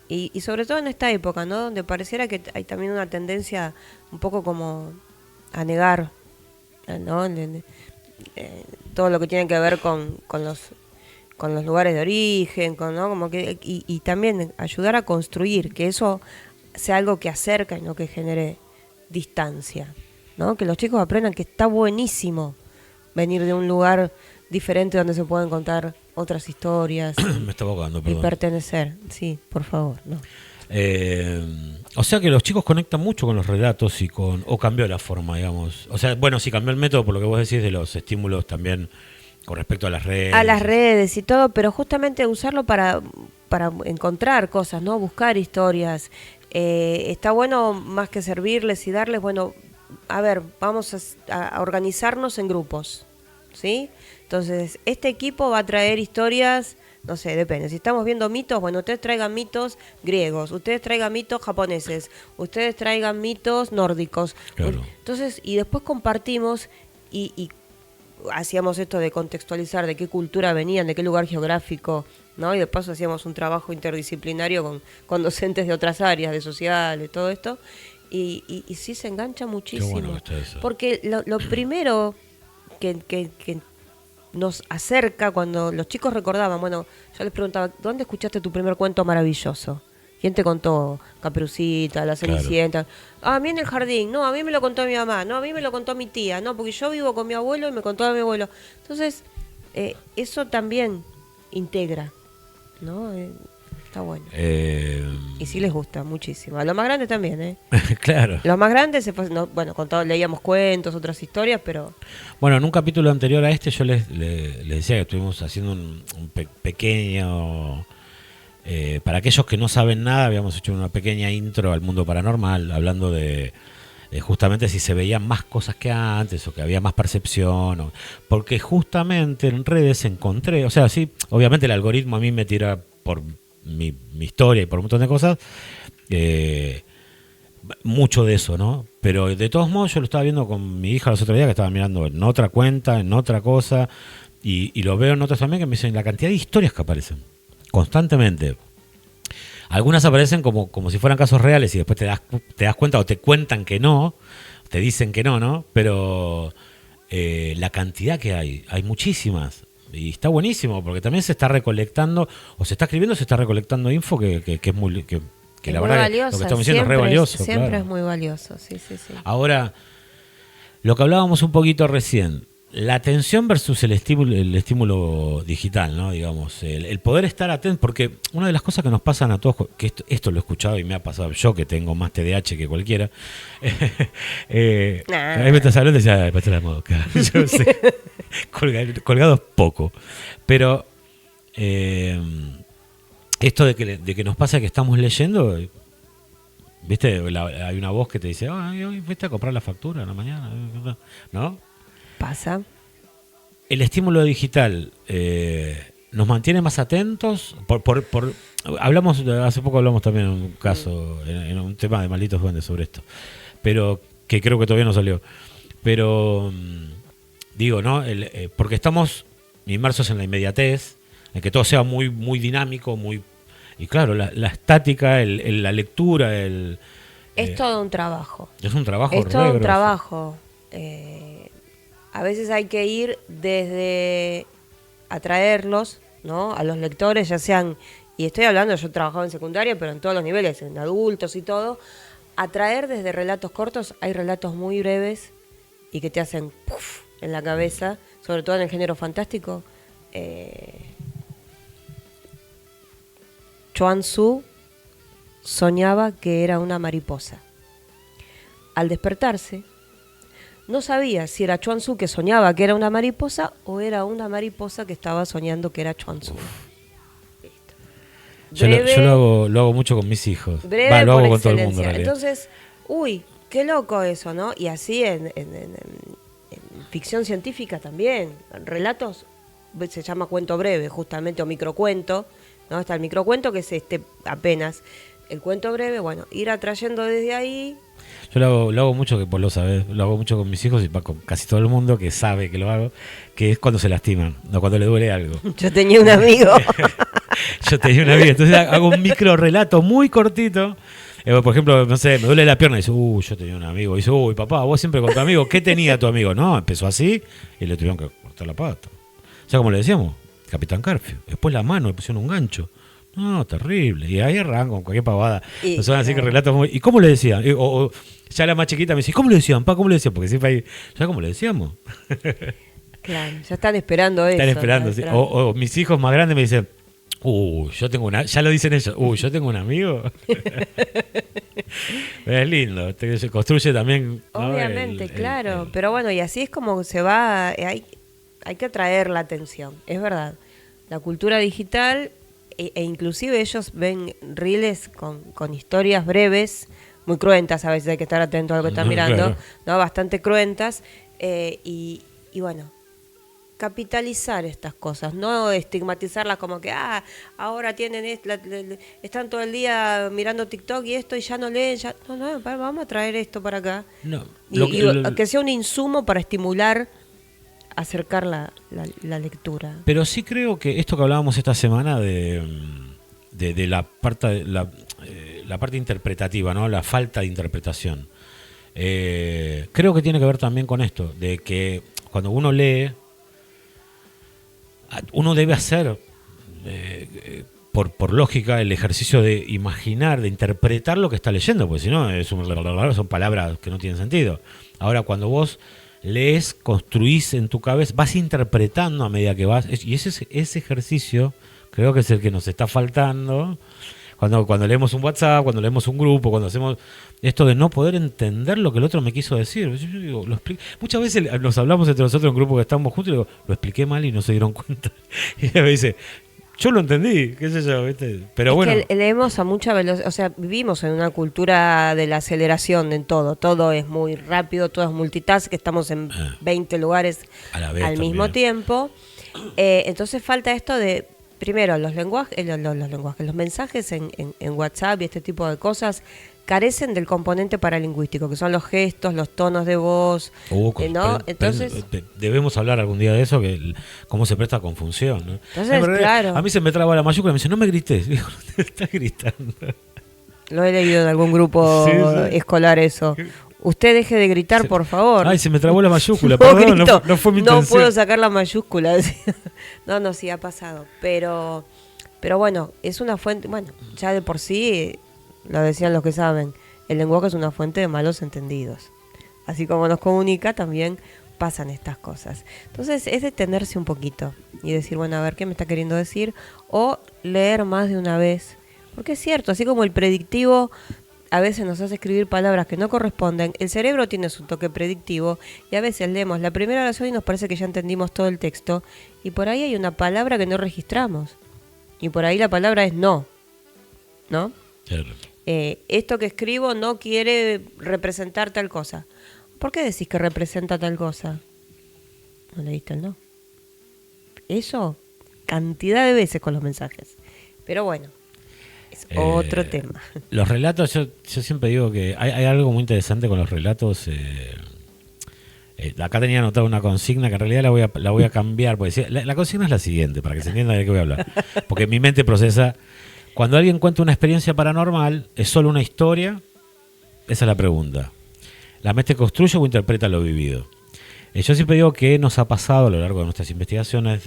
Y sobre todo en esta época, ¿no? Donde pareciera que hay también una tendencia un poco como a negar, ¿no? Todo lo que tiene que ver con los lugares de origen, ¿no? Como que y también ayudar a construir, que eso sea algo que acerca y no que genere distancia, ¿no? Que los chicos aprendan que está buenísimo venir de un lugar diferente donde se pueden contar otras historias. Me estaba ahogando, perdón. Y pertenecer, sí, por favor, ¿no? O sea que los chicos conectan mucho con los relatos o cambió la forma, digamos. O sea, bueno, sí cambió el método por lo que vos decís de los estímulos también con respecto a las redes. A las redes y todo, pero justamente usarlo para encontrar cosas, ¿no? Buscar historias. Está bueno más que servirles y darles, bueno, a ver, vamos a organizarnos en grupos, ¿sí? Entonces, este equipo va a traer historias, no sé, depende. Si estamos viendo mitos, bueno, ustedes traigan mitos griegos, ustedes traigan mitos japoneses, ustedes traigan mitos nórdicos. Claro. Entonces, y después compartimos y hacíamos esto de contextualizar de qué cultura venían, de qué lugar geográfico, ¿no? Y de paso hacíamos un trabajo interdisciplinario con docentes de otras áreas, de sociales, todo esto. Y sí se engancha muchísimo. Qué bueno está eso. Porque lo primero que nos acerca cuando los chicos recordaban, bueno, yo les preguntaba, ¿dónde escuchaste tu primer cuento maravilloso? ¿Quién te contó? Caperucita, La Cenicienta. Claro. Ah, a mí en el jardín. No, a mí me lo contó mi mamá. No, a mí me lo contó mi tía. No, porque yo vivo con mi abuelo y me contó a mi abuelo. Entonces, eso también integra, ¿no? está bueno. Eh, Y sí les gusta muchísimo. A los más grandes también, ¿eh? claro. Los más grandes, bueno, leíamos cuentos, otras historias, pero... Bueno, en un capítulo anterior a este yo les decía que estuvimos haciendo un pequeño... para aquellos que no saben nada, habíamos hecho una pequeña intro al mundo paranormal, hablando de justamente si se veían más cosas que antes o que había más percepción. Porque justamente en redes encontré, o sea, sí, obviamente el algoritmo a mí me tira por mi historia y por un montón de cosas, mucho de eso, ¿no? Pero de todos modos yo lo estaba viendo con mi hija los otros días, que estaba mirando en otra cuenta, en otra cosa, y lo veo en otros también, que me dicen la cantidad de historias que aparecen constantemente. Algunas aparecen como si fueran casos reales y después te das cuenta o te cuentan que no, te dicen que no, ¿no? Pero la cantidad que hay muchísimas. Y está buenísimo porque también se está recolectando, o se está escribiendo, se está recolectando info que es muy... Que la verdad que lo que estamos diciendo es re valioso. Siempre claro. es muy valioso, sí. Ahora, lo que hablábamos un poquito recién, la atención versus el estímulo digital, ¿no? Digamos, el poder estar atento, porque una de las cosas que nos pasan a todos, que esto lo he escuchado y me ha pasado yo, que tengo más TDAH que cualquiera, ahí me estás hablando y decís, pasé la moca. Yo sé, colgados poco, pero esto de que nos pasa que estamos leyendo, ¿viste? Hay una voz que te dice, hoy fuiste a comprar la factura en la mañana, ¿no? Pasa. El estímulo digital nos mantiene más atentos. Hace poco hablamos también en un caso, en un tema de Malditos Duendes sobre esto, pero que creo que todavía no salió. Pero digo, ¿no? Porque estamos inmersos en la inmediatez, en que todo sea muy, muy dinámico, y claro, la estática, la lectura, es todo un trabajo. Es un trabajo. Es todo un trabajo. A veces hay que ir desde atraerlos, ¿no? A los lectores, ya sean, y estoy hablando, yo he trabajado en secundaria, pero en todos los niveles, en adultos y todo, atraer desde relatos cortos. Hay relatos muy breves y que te hacen puff en la cabeza, sobre todo en el género fantástico. Chuang Tzu soñaba que era una mariposa. Al despertarse, no sabía si era Chuang Tzu que soñaba que era una mariposa o era una mariposa que estaba soñando que era Chuang Tzu. Yo lo hago mucho con mis hijos. Breve, lo hago por con todo el excelencia. mundo. Entonces, qué loco eso, ¿no? Y así en ficción científica también. Relatos, se llama cuento breve, justamente, o microcuento, ¿no? Está el microcuento, que es apenas. El cuento breve, bueno, ir atrayendo desde ahí. Yo lo hago mucho, que vos lo sabés, lo hago mucho con mis hijos y con casi todo el mundo que sabe que lo hago, que es cuando se lastiman, no cuando le duele algo. Yo tenía un amigo. Yo tenía un amigo, entonces hago un micro relato muy cortito. Por ejemplo, no sé, me duele la pierna y dice, yo tenía un amigo. Y dice, papá, vos siempre con tu amigo, ¿qué tenía tu amigo? No, empezó así y le tuvieron que cortar la pata. O sea, como le decíamos, Capitán Carfio. Después la mano, le pusieron un gancho. No, terrible. Y ahí arranco con cualquier pavada. No son así que relatos muy... ¿Y cómo le decían? O ya la más chiquita me dice, ¿cómo le decían, pa? ¿Cómo le decían? Porque siempre hay... ¿Ya cómo le decíamos? Claro, ya están esperando eso. Están esperando, sí. O mis hijos más grandes me dicen, yo tengo ya lo dicen ellos, yo tengo un amigo. Es lindo, se construye también, ¿no? Obviamente, claro. Pero bueno, y así es como se va... Hay que atraer la atención, es verdad. La cultura digital... E inclusive ellos ven reels con historias breves, muy cruentas, a veces hay que estar atento a lo que están mirando, claro. ¿No? Bastante cruentas, y bueno, capitalizar estas cosas, no estigmatizarlas como que ahora tienen están todo el día mirando TikTok y esto y ya no leen, no, vamos a traer esto para acá. No, que sea un insumo para estimular, acercar la lectura. Pero sí creo que esto que hablábamos esta semana de la parte interpretativa, ¿no? La falta de interpretación. Creo que tiene que ver también con esto, de que cuando uno lee, uno debe hacer, por lógica, el ejercicio de imaginar, de interpretar lo que está leyendo, porque si no, son palabras que no tienen sentido. Ahora, cuando vos lees, construís en tu cabeza, vas interpretando a medida que vas, y ese ejercicio Creo que es el que nos está faltando. Cuando leemos un WhatsApp, cuando leemos un grupo, cuando hacemos esto de no poder entender lo que el otro me quiso decir. Yo digo, muchas veces nos hablamos entre nosotros en un grupo que estamos juntos y digo, lo expliqué mal y no se dieron cuenta. Y ella me dice, yo lo entendí, qué sé yo, ¿viste? Pero es bueno. que leemos a mucha velocidad, o sea, vivimos en una cultura de la aceleración en todo es muy rápido, todo es multitask, estamos en 20 lugares a la vez al también. mismo tiempo. Entonces falta esto de, primero, los lenguajes, los mensajes en WhatsApp y este tipo de cosas carecen del componente paralingüístico, que son los gestos, los tonos de voz, ¿no? Entonces debemos hablar algún día de eso, que cómo se presta a confusión, ¿no? Entonces, claro. A mí se me traba la mayúscula y me dice, no me grites. Digo, no te estás gritando. Lo he leído en algún grupo escolar eso. Usted deje de gritar, por favor. Ay, se me trabó la mayúscula, perdón, no fue mi intención. No puedo sacar la mayúscula. No, sí ha pasado. Pero bueno, es una fuente, bueno, ya de por sí, lo decían los que saben, el lenguaje es una fuente de malos entendidos. Así como nos comunica, también pasan estas cosas. Entonces es detenerse un poquito y decir, bueno, a ver qué me está queriendo decir, o leer más de una vez. Porque es cierto, así como el predictivo a veces nos hace escribir palabras que no corresponden, el cerebro tiene su toque predictivo y a veces leemos la primera oración y nos parece que ya entendimos todo el texto y por ahí hay una palabra que no registramos y por ahí la palabra es no, ¿no? Claro. Esto que escribo no quiere representar tal cosa. ¿Por qué decís que representa tal cosa? No leíste el no. Eso, cantidad de veces con los mensajes. Pero bueno, es otro tema. Los relatos, yo siempre digo que hay algo muy interesante con los relatos. Acá tenía anotada una consigna que en realidad la voy a cambiar. Porque la consigna es la siguiente, para que se entienda de qué voy a hablar. Porque mi mente procesa. Cuando alguien cuenta una experiencia paranormal, ¿es solo una historia? Esa es la pregunta. ¿La mente construye o interpreta lo vivido? Yo siempre digo que nos ha pasado a lo largo de nuestras investigaciones,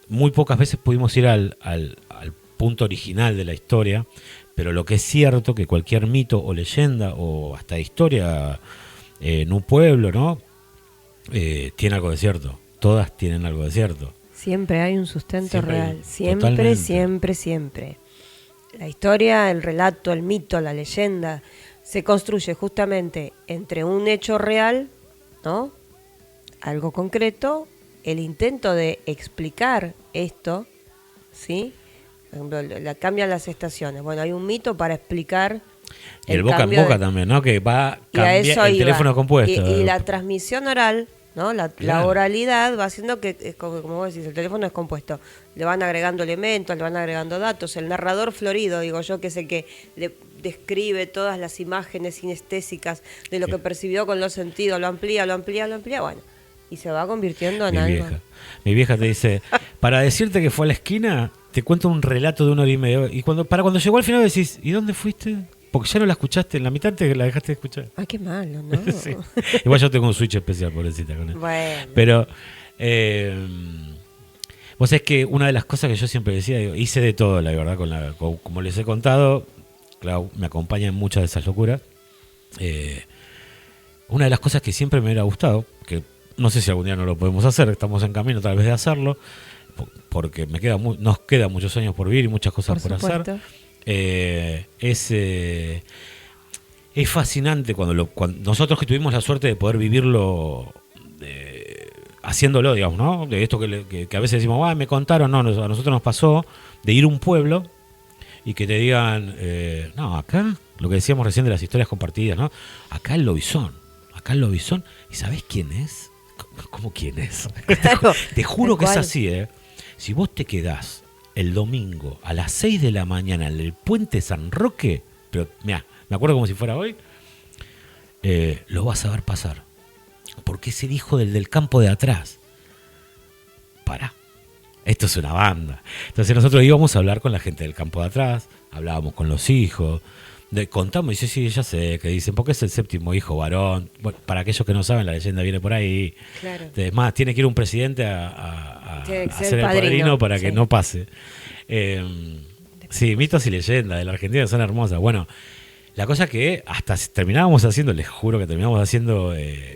muy pocas veces pudimos ir al punto original de la historia, pero lo que es cierto que cualquier mito o leyenda o hasta historia en un pueblo, ¿no? Tiene algo de cierto. Todas tienen algo de cierto. Siempre hay un sustento Siempre real. totalmente. Siempre. La historia, el relato, el mito, la leyenda, se construye justamente entre un hecho real, ¿no? Algo concreto, el intento de explicar esto, ¿sí? Por ejemplo, cambian las estaciones. Bueno, hay un mito para explicar y el boca en boca también, ¿no? Que va a cambiar el teléfono compuesto. Y la transmisión oral, ¿no? La oralidad va haciendo que, como vos decís, el teléfono es compuesto. Le van agregando elementos, le van agregando datos. El narrador florido, digo yo, que es el que le describe todas las imágenes sinestésicas de lo que percibió con los sentidos, lo amplía, bueno, y se va convirtiendo en algo. Mi vieja te dice, para decirte que fue a la esquina, te cuento un relato de 1 hora y media. Y cuando llegó al final decís, ¿y dónde fuiste? Porque ya no la escuchaste, en la mitad te la dejaste de escuchar. Ay, qué malo, ¿no? Sí. Igual yo tengo un switch especial, pobrecita, con él. Bueno. Pero, vos sabés que una de las cosas que yo siempre decía, digo, hice de todo, la verdad, como les he contado, Clau me acompaña en muchas de esas locuras. Una de las cosas que siempre me hubiera gustado, que no sé si algún día no lo podemos hacer, estamos en camino tal vez de hacerlo, porque nos quedan muchos años por vivir y muchas cosas por hacer. Es fascinante cuando nosotros que tuvimos la suerte de poder vivirlo haciéndolo, digamos, ¿no? De esto que a veces decimos, me contaron, no, a nosotros nos pasó de ir a un pueblo y que te digan, no, acá, lo que decíamos recién de las historias compartidas, ¿no? Acá el lobizón, ¿y sabés quién es? ¿Cómo quién es? Claro, te juro que es así, Si vos te quedás el domingo a las 6 de la mañana en el puente San Roque, pero mirá, me acuerdo como si fuera hoy, lo vas a ver pasar. Porque es el hijo del campo de atrás. Pará, esto es una banda. Entonces nosotros íbamos a hablar con la gente del campo de atrás, hablábamos con los hijos, contamos, y dice, sí, ya sé, que dicen, porque es el 7º hijo varón. Bueno, para aquellos que no saben, la leyenda viene por ahí. Claro. Es más, tiene que ir un presidente a ser el padrino para que no pase. Sí, mitos y leyendas de la Argentina son hermosas. Bueno, La cosa que hasta terminábamos haciendo, les juro que terminábamos haciendo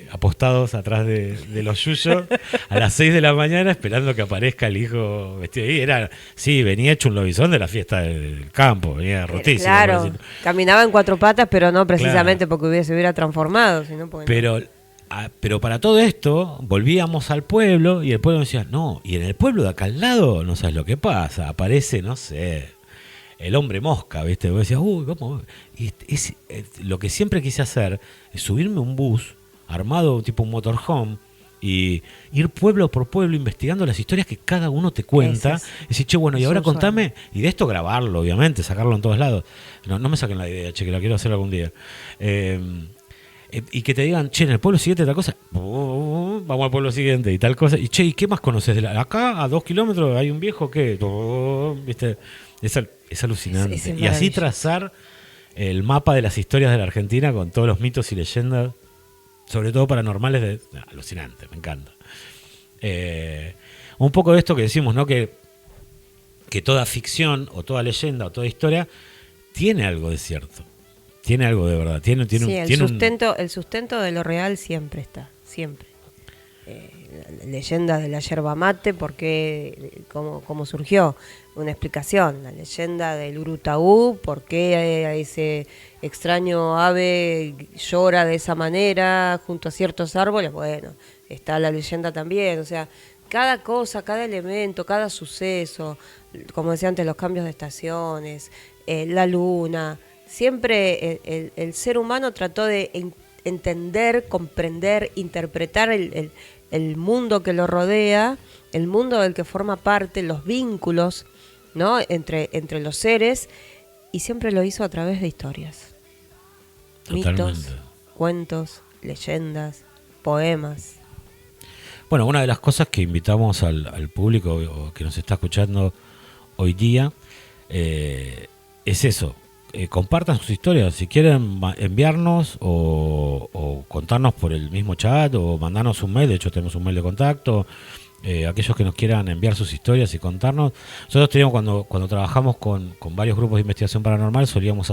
apostados atrás de los yuyos a las 6 de la mañana esperando que aparezca el hijo vestido ahí. Sí, venía hecho un lobizón de la fiesta del campo, venía rotísimo. Claro, caminaba en 4 patas, pero no precisamente porque se hubiera transformado, sino porque pero para todo esto volvíamos al pueblo y el pueblo decía, no, y en el pueblo de acá al lado no sabes lo que pasa, aparece, no sé, el hombre mosca, ¿viste? Vos decías, uy, ¿cómo? Y lo que siempre quise hacer es subirme a un bus armado tipo un motorhome y ir pueblo por pueblo investigando las historias que cada uno te cuenta. Y decir, che, bueno, y ahora contame, y de esto grabarlo, obviamente, sacarlo en todos lados. No me saquen la idea, che, que la quiero hacer algún día. Y que te digan, che, en el pueblo siguiente tal cosa, vamos al pueblo siguiente y tal cosa. Y che, ¿y qué más conoces de acá a 2 kilómetros hay un viejo que, ¿viste? Es alucinante. Y así trazar el mapa de las historias de la Argentina con todos los mitos y leyendas, sobre todo paranormales, alucinante, me encanta. Un poco de esto que decimos, ¿no? Que toda ficción o toda leyenda o toda historia tiene algo de cierto, tiene algo de verdad. El sustento de lo real siempre está, siempre. La leyenda de la yerba mate, cómo surgió, una explicación. La leyenda del urutaú, por qué ese extraño ave llora de esa manera junto a ciertos árboles, bueno, está la leyenda también. O sea, cada cosa, cada elemento, cada suceso, como decía antes, los cambios de estaciones, la luna, siempre el ser humano trató de entender, comprender, interpretar el mundo que lo rodea, el mundo del que forma parte, los vínculos, ¿no? entre los seres, y siempre lo hizo a través de historias. Totalmente. Mitos, cuentos, leyendas, poemas. Bueno, una de las cosas que invitamos al público que nos está escuchando hoy día es eso. Compartan sus historias, si quieren enviarnos o contarnos por el mismo chat o mandarnos un mail, de hecho tenemos un mail de contacto, aquellos que nos quieran enviar sus historias y contarnos. Nosotros teníamos cuando trabajamos con varios grupos de investigación paranormal, solíamos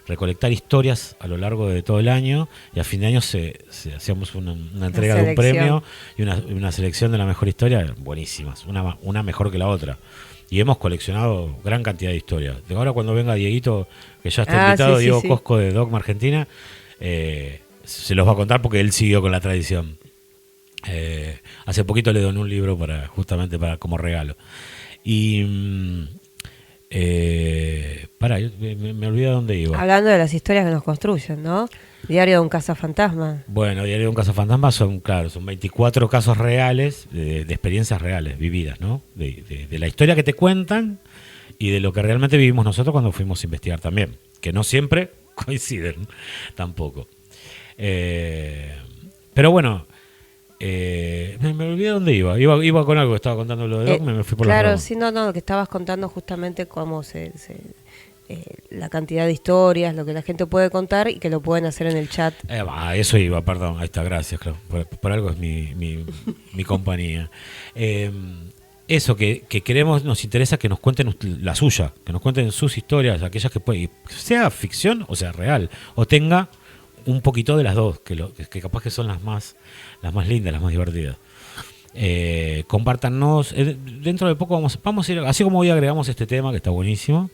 recolectar historias a lo largo de todo el año, y a fin de año hacíamos una entrega de un premio y una selección de la mejor historia, buenísimas, una mejor que la otra. Y hemos coleccionado gran cantidad de historias. De ahora cuando venga Dieguito, que ya está invitado, Diego Cosco de Dogma Argentina, se los va a contar porque él siguió con la tradición. Hace poquito le doné un libro justamente como regalo. Y me olvidé dónde iba. Hablando de las historias que nos construyen, ¿no? Diario de un cazafantasma. Bueno, Diario de un cazafantasma son 24 casos reales, de experiencias reales, vividas, ¿no? De la historia que te cuentan y de lo que realmente vivimos nosotros cuando fuimos a investigar también, que no siempre coinciden tampoco. Pero bueno, me olvidé dónde iba. Iba con algo, estaba contando lo de Dogma, me fui por la rama. Claro, sí, no, que estabas contando justamente cómo la cantidad de historias, lo que la gente puede contar y que lo pueden hacer en el chat. Eso iba, perdón, ahí está, gracias, claro. Por algo es mi compañía. Eso que queremos, nos interesa que nos cuenten la suya, que nos cuenten sus historias, aquellas que sea ficción o sea real, o tenga un poquito de las dos, que capaz que son las más lindas, las más divertidas. Compártanos. Dentro de poco vamos a ir, así como hoy agregamos este tema que está buenísimo,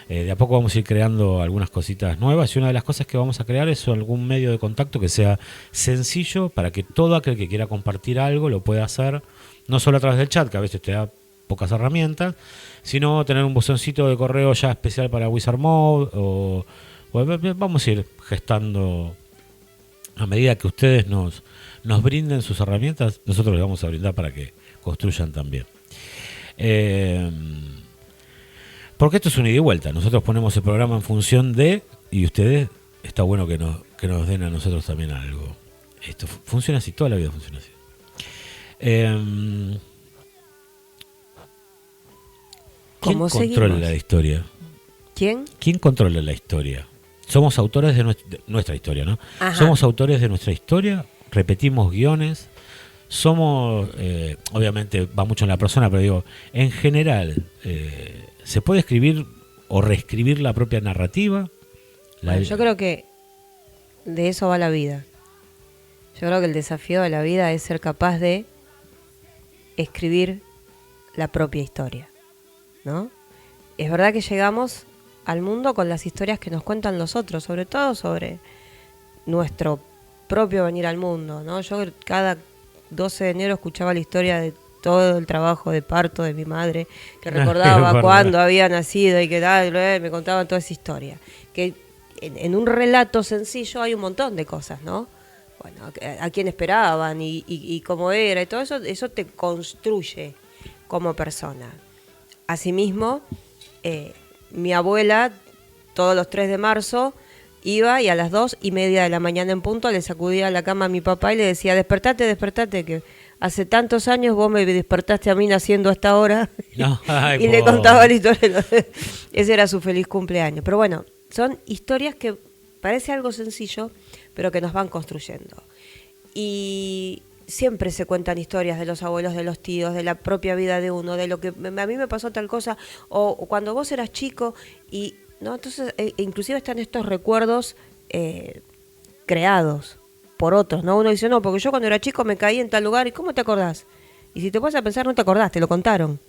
de a poco vamos a ir creando algunas cositas nuevas, y una de las cosas que vamos a crear es algún medio de contacto que sea sencillo para que todo aquel que quiera compartir algo lo pueda hacer, no solo a través del chat, que a veces te da pocas herramientas, sino tener un buzoncito de correo ya especial para Wizard Mode, o vamos a ir gestando a medida que ustedes nos brinden sus herramientas, nosotros les vamos a brindar para que construyan también. Porque esto es un ida y vuelta. Nosotros ponemos el programa en función de, y ustedes, está bueno que nos den a nosotros también algo. Esto funciona así, toda la vida funciona así. ¿Quién controla la historia? ¿Quién controla la historia? Somos autores de nuestra historia, ¿no? Ajá. Somos autores de nuestra historia, repetimos guiones, somos, obviamente va mucho en la persona, pero digo, en general, se puede escribir o reescribir la propia narrativa, Bueno, yo creo que de eso va la vida. Yo creo que el desafío de la vida es ser capaz de escribir la propia historia, ¿no? Es verdad que llegamos al mundo con las historias que nos cuentan los otros, sobre todo sobre nuestro propio venir al mundo, ¿no? Yo cada 12 de enero escuchaba la historia de todo el trabajo de parto de mi madre, que recordaba cuándo había nacido y que tal, me contaban toda esa historia. Que en un relato sencillo hay un montón de cosas, ¿no? Bueno, a quién esperaban y cómo era, y todo eso te construye como persona. Asimismo, mi abuela, todos los 3 de marzo, iba y a las 2:30 de la mañana en punto le sacudía la cama a mi papá y le decía, despertate, despertate, que hace tantos años vos me despertaste a mí naciendo hasta ahora. No, ay, y le contaba la historia. Ese era su feliz cumpleaños. Pero bueno, son historias que parece algo sencillo, pero que nos van construyendo. Y siempre se cuentan historias de los abuelos, de los tíos, de la propia vida de uno, de lo que a mí me pasó tal cosa, o cuando vos eras chico, y no, entonces inclusive están estos recuerdos creados por otros, ¿no? Uno dice, no, porque yo cuando era chico me caí en tal lugar, ¿y cómo te acordás? Y si te pones a pensar, no te acordás, te lo contaron.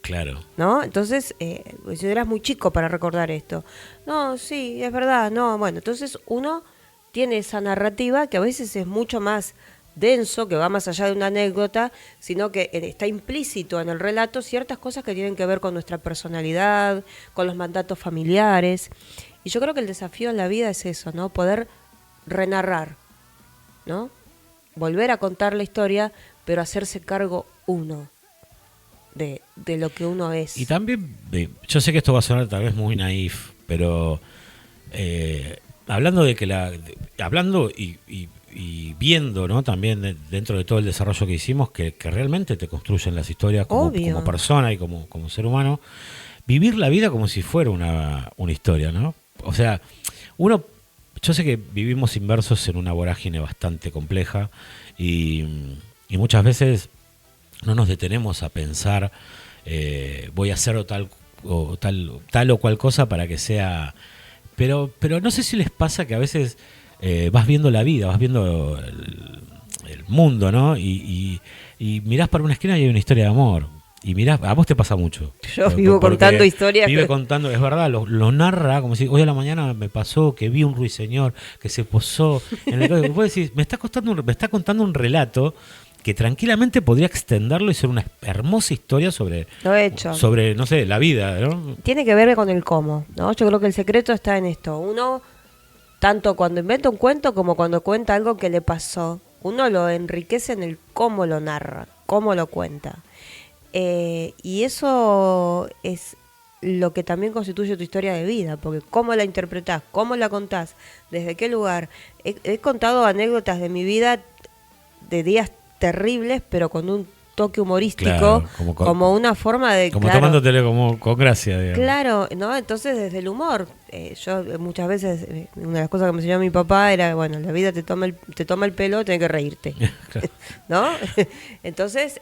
Claro. ¿No? Entonces, si eras muy chico para recordar esto. No, sí, es verdad, no, bueno, entonces uno tiene esa narrativa que a veces es mucho más denso, que va más allá de una anécdota, sino que está implícito en el relato ciertas cosas que tienen que ver con nuestra personalidad, con los mandatos familiares. Y yo creo que el desafío en la vida es eso, ¿no? Poder renarrar, ¿no? Volver a contar la historia, pero hacerse cargo uno de lo que uno es. Y también, yo sé que esto va a sonar tal vez muy naif, pero hablando de que hablando y viendo, ¿no? También dentro de todo el desarrollo que hicimos, que realmente te construyen las historias como persona y como ser humano, vivir la vida como si fuera una historia, ¿no? O sea, yo sé que vivimos inmersos en una vorágine bastante compleja y muchas veces no nos detenemos a pensar voy a hacer tal o cual cosa para que sea, pero no sé si les pasa que a veces vas viendo la vida, vas viendo el mundo, ¿no? Y mirás para una esquina y hay una historia de amor. Y mirás, a vos te pasa mucho. Yo vivo contando historias. Vive contando, es verdad, lo narra como si hoy a la mañana me pasó que vi un ruiseñor que se posó en el... Vos decís, me está contando un relato que tranquilamente podría extenderlo y ser una hermosa historia sobre, no sé, la vida, ¿no? Tiene que ver con el cómo, ¿no? Yo creo que el secreto está en esto. Uno, tanto cuando inventa un cuento como cuando cuenta algo que le pasó, uno lo enriquece en el cómo lo narra, cómo lo cuenta. Y eso es lo que también constituye tu historia de vida, porque cómo la interpretás, cómo la contás, desde qué lugar. He contado anécdotas de mi vida de días terribles, pero con un toque humorístico, claro, como una forma de... Como claro, tomándotele como con gracia, digamos. Claro, ¿no? Entonces desde el humor, yo muchas veces, una de las cosas que me enseñó mi papá era, bueno, la vida te toma el pelo, tenés que reírte, ¿no? Entonces,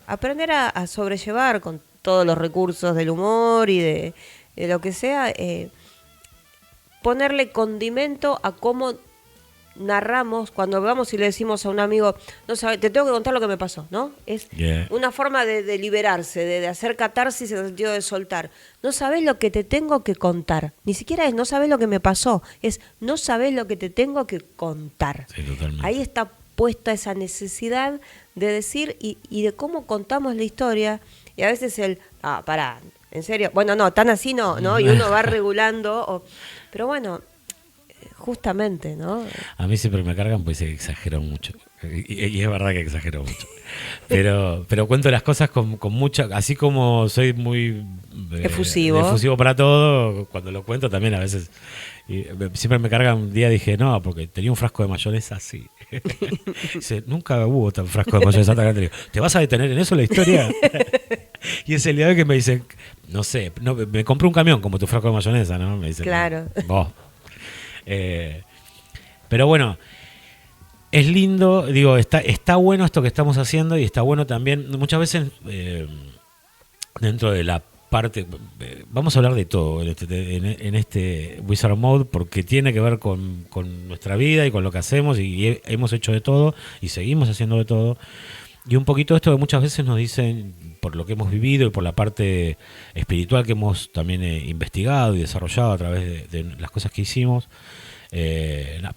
aprender a sobrellevar con todos los recursos del humor y de lo que sea, ponerle condimento a cómo narramos cuando vamos y le decimos a un amigo, no sabes, te tengo que contar lo que me pasó, ¿no? Es una forma de liberarse, de hacer catarsis en el sentido de soltar. No sabes lo que te tengo que contar. Ni siquiera es no sabes lo que me pasó, es no sabes lo que te tengo que contar. Sí, totalmente. Ahí está puesta esa necesidad de decir y de cómo contamos la historia. Y a veces pará, en serio, bueno, no, tan así no, y uno va regulando, pero bueno, justamente, ¿no? A mí siempre me cargan pues exagero mucho. Y es verdad que exagero mucho. Pero cuento las cosas con mucha... Así como soy muy... efusivo para todo, cuando lo cuento también a veces... siempre me cargan. Un día dije, no, porque tenía un frasco de mayonesa así. Dice, nunca hubo tan frasco de mayonesa tan grande. ¿Te vas a detener en eso la historia? Y es el día de que me dice, no sé, me compré un camión como tu frasco de mayonesa, ¿no? Me dice, claro. Vos. Pero bueno, es lindo, digo, está bueno esto que estamos haciendo y está bueno también, muchas veces dentro de la parte, vamos a hablar de todo en este Wizard Mode, porque tiene que ver con nuestra vida y con lo que hacemos, y hemos hecho de todo y seguimos haciendo de todo. Y un poquito esto que muchas veces nos dicen, por lo que hemos vivido y por la parte espiritual que hemos también investigado y desarrollado a través de las cosas que hicimos,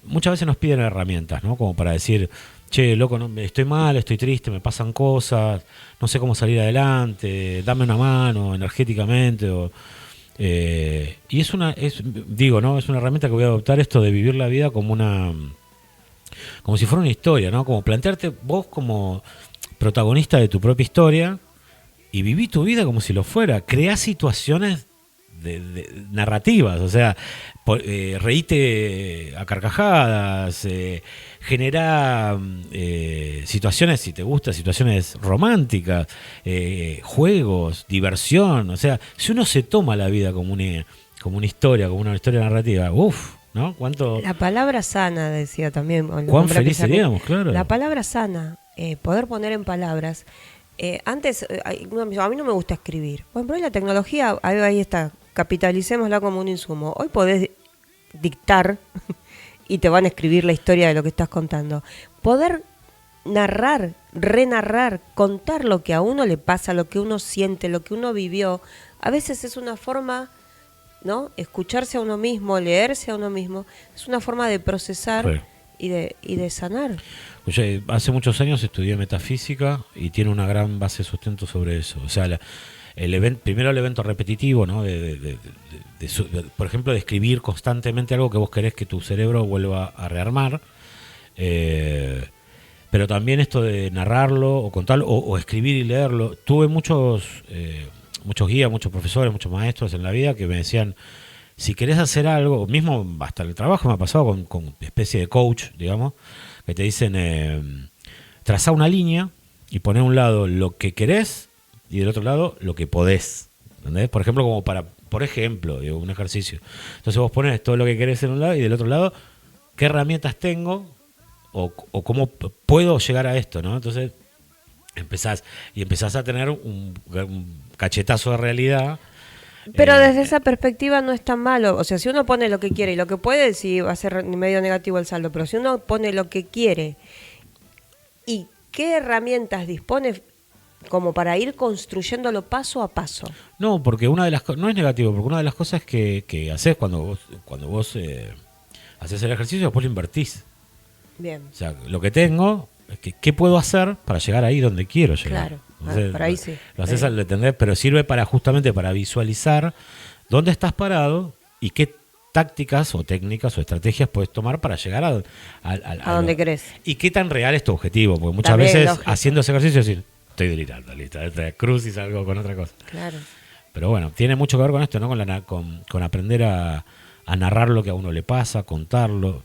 muchas veces nos piden herramientas, ¿no? Como para decir, che, loco, no, estoy mal, estoy triste, me pasan cosas, no sé cómo salir adelante, dame una mano energéticamente. Y es una herramienta que voy a adoptar, esto de vivir la vida como si fuera una historia, ¿no? Como plantearte vos como protagonista de tu propia historia y viví tu vida como si lo fuera. Creá situaciones narrativas, o sea, reíte a carcajadas, genera situaciones, si te gusta, situaciones románticas, juegos, diversión. O sea, si uno se toma la vida como una historia, como una historia narrativa, uff, ¿no? ¿Cuánto? La palabra sana, decía también. Cuán feliz seríamos, claro. La palabra sana, poder poner en palabras. Antes, a mí no me gusta escribir. Bueno, pero hoy la tecnología, ahí está, capitalicémosla como un insumo. Hoy podés dictar y te van a escribir la historia de lo que estás contando. Poder narrar, renarrar, contar lo que a uno le pasa, lo que uno siente, lo que uno vivió, a veces es una forma, ¿no? Escucharse a uno mismo, leerse a uno mismo, es una forma de procesar y de sanar. Oye, hace muchos años estudié metafísica y tiene una gran base de sustento sobre eso. O sea, primero el evento repetitivo, ¿no? Por ejemplo, de escribir constantemente algo que vos querés que tu cerebro vuelva a rearmar. Pero también esto de narrarlo o contarlo o escribir y leerlo. Tuve muchos guías, muchos profesores, muchos maestros en la vida que me decían, si querés hacer algo, mismo hasta el trabajo me ha pasado con especie de coach, digamos, que te dicen, trazá una línea y poné a un lado lo que querés y del otro lado lo que podés. ¿Entendés? Por ejemplo, por ejemplo, digo, un ejercicio. Entonces vos ponés todo lo que querés en un lado y del otro lado, ¿qué herramientas tengo o cómo puedo llegar a esto, ¿no? Entonces empezás a tener un cachetazo de realidad. Pero desde esa perspectiva no es tan malo. O sea, si uno pone lo que quiere y lo que puede, sí va a ser medio negativo el saldo. Pero si uno pone lo que quiere y qué herramientas dispone como para ir construyéndolo paso a paso. No, porque una de las no es negativo, porque una de las cosas que haces cuando vos haces el ejercicio, después lo invertís. Bien. O sea, lo que tengo, ¿qué puedo hacer para llegar ahí donde quiero llegar? Claro. Entonces, por ahí sí. Lo haces al entender, pero sirve justamente para visualizar dónde estás parado y qué tácticas o técnicas o estrategias puedes tomar para llegar a donde querés. Y qué tan real es tu objetivo, porque muchas También, veces lógico. haciendo ese ejercicio decir, estoy delirando, listo, cruz y salgo con otra cosa. Claro. Pero bueno, tiene mucho que ver con esto, ¿no? Con aprender a narrar lo que a uno le pasa, contarlo.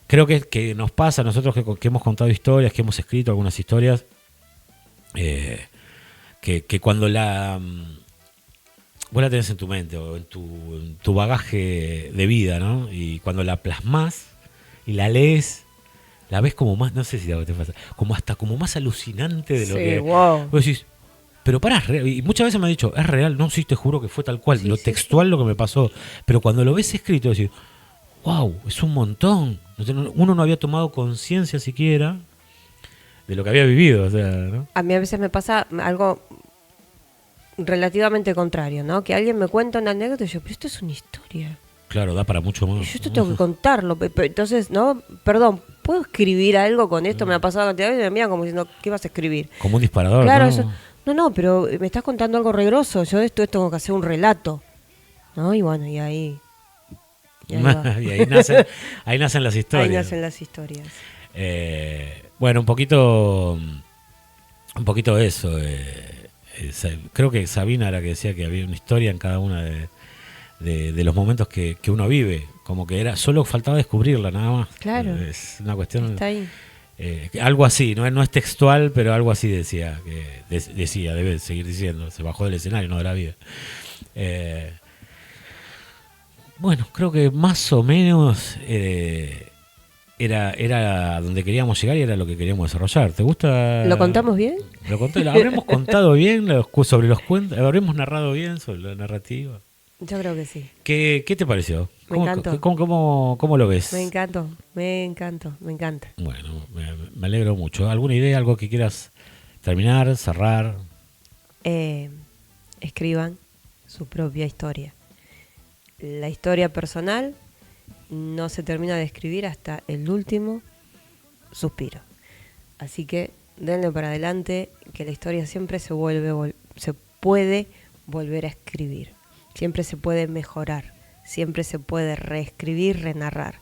Creo que nos pasa a nosotros que hemos contado historias, que hemos escrito algunas historias, que cuando vos la tenés en tu mente o en tu bagaje de vida, ¿no? Y cuando la plasmás y la lees, la ves como más, no sé si te pasa, como más alucinante de lo que... Wow. Vos decís, pero pará, y muchas veces me han dicho, es real, no, sí, te juro que fue tal cual, lo textual lo que me pasó. Pero cuando lo ves escrito, decís, wow, es un montón. Uno no había tomado conciencia siquiera de lo que había vivido. O sea, ¿no? A mí a veces me pasa algo relativamente contrario, ¿no? Que alguien me cuenta una anécdota y yo, pero esto es una historia. Claro, da para mucho más. Y yo esto tengo que contarlo. Entonces, ¿no? Perdón, ¿puedo escribir algo con esto? Me ha pasado cantidad de veces y me miran como diciendo, ¿qué vas a escribir? Como un disparador, claro, ¿no? Eso, no, pero me estás contando algo regroso. Yo de esto tengo que hacer un relato, ¿no? Y bueno, y ahí y ahí nacen las historias. Ahí nacen las historias. Bueno, un poquito eso. Creo que Sabina era que decía que había una historia en cada una de los momentos que uno vive. Como que solo faltaba descubrirla, nada más. Claro. Es una cuestión... Está ahí. Algo así, no es textual, pero algo así decía, debe seguir diciendo, se bajó del escenario, no de la vida. Bueno, creo que más o menos era donde queríamos llegar y era lo que queríamos desarrollar. ¿Te gusta? ¿Lo contamos bien? ¿Lo habremos contado bien sobre los cuentos? ¿Habremos narrado bien sobre la narrativa? Yo creo que sí. ¿Qué te pareció? Me encantó. ¿Cómo lo ves? Me encanta. Bueno, me alegro mucho. ¿Alguna idea, algo que quieras terminar, cerrar? Escriban su propia historia. La historia personal no se termina de escribir hasta el último suspiro. Así que denle para adelante, que la historia siempre se puede volver a escribir. Siempre se puede mejorar, siempre se puede reescribir, renarrar.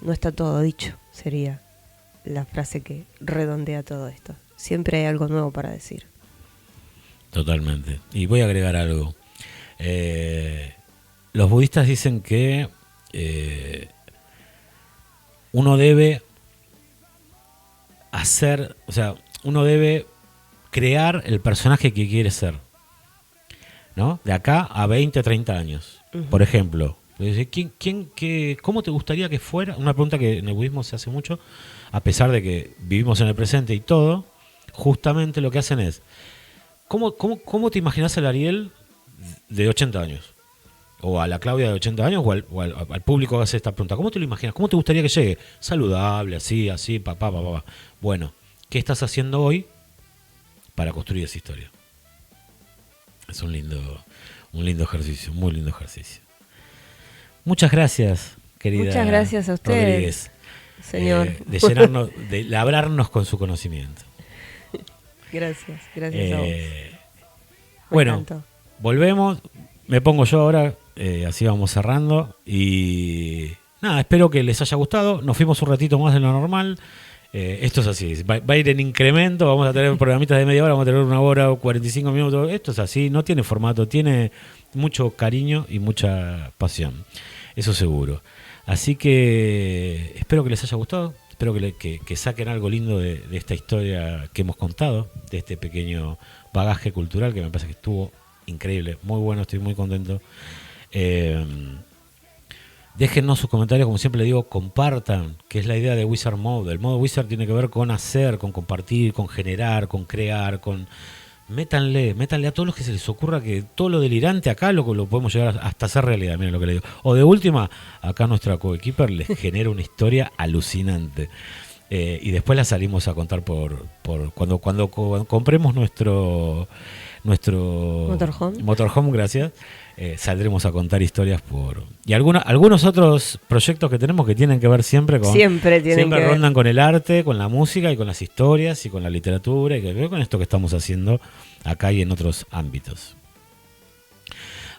No está todo dicho, sería la frase que redondea todo esto. Siempre hay algo nuevo para decir. Totalmente. Y voy a agregar algo. Los budistas dicen que uno debe uno debe crear el personaje que quiere ser, ¿no? De acá a 20, 30 años. Uh-huh. Por ejemplo, ¿cómo te gustaría que fuera? Una pregunta que en el budismo se hace mucho, a pesar de que vivimos en el presente y todo, justamente lo que hacen es, ¿cómo te imaginas al Ariel de 80 años? O a la Claudia de 80 años, o al público que hace esta pregunta. ¿Cómo te lo imaginas? ¿Cómo te gustaría que llegue? Saludable, así, papá. Bueno, ¿qué estás haciendo hoy para construir esa historia? Es un lindo ejercicio, muy lindo ejercicio. Muchas gracias, querida. Muchas gracias a usted, Rodríguez, señor. De llenarnos, de labrarnos con su conocimiento. Gracias a vos. Bueno, volvemos. Me pongo yo ahora, así vamos cerrando. Y nada, espero que les haya gustado. Nos fuimos un ratito más de lo normal. Esto es así, va a ir en incremento. Vamos a tener programitas de media hora, vamos a tener 1 hora o 45 minutos. Esto es así, no tiene formato, tiene mucho cariño y mucha pasión. Eso seguro. Así que espero que les haya gustado. Espero que saquen algo lindo de esta historia que hemos contado, de este pequeño bagaje cultural que me parece que estuvo increíble, muy bueno, estoy muy contento. Déjennos sus comentarios, como siempre le digo, compartan, que es la idea de Wizard Mode. El modo Wizard tiene que ver con hacer, con compartir, con generar, con crear, con... Métanle a todos los que se les ocurra que todo lo delirante acá lo podemos llegar hasta hacer realidad, miren lo que le digo. O de última, acá nuestra coequiper les genera una historia alucinante. Y después la salimos a contar por cuando compremos nuestro motorhome, gracias. Saldremos a contar historias y algunos otros proyectos que tenemos que tienen que ver siempre rondan con el arte, con la música y con las historias y con la literatura y que ver con esto que estamos haciendo acá y en otros ámbitos.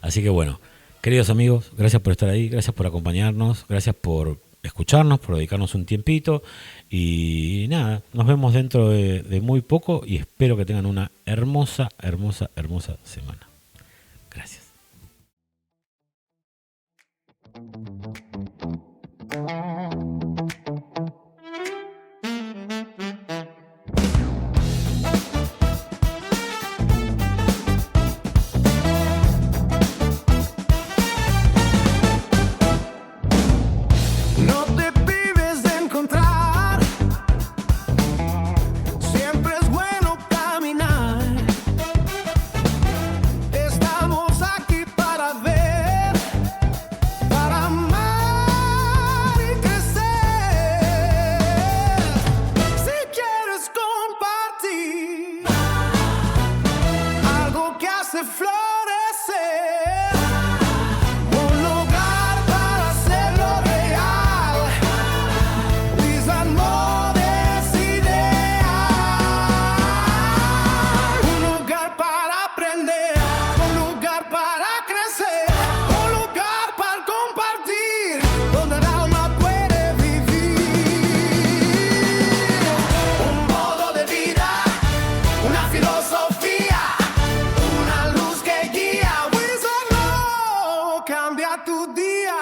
Así que bueno, queridos amigos, gracias por estar ahí, gracias por acompañarnos, gracias por escucharnos, por dedicarnos un tiempito y nada, nos vemos dentro de muy poco y espero que tengan una hermosa semana. Gracias. Cambia tu día.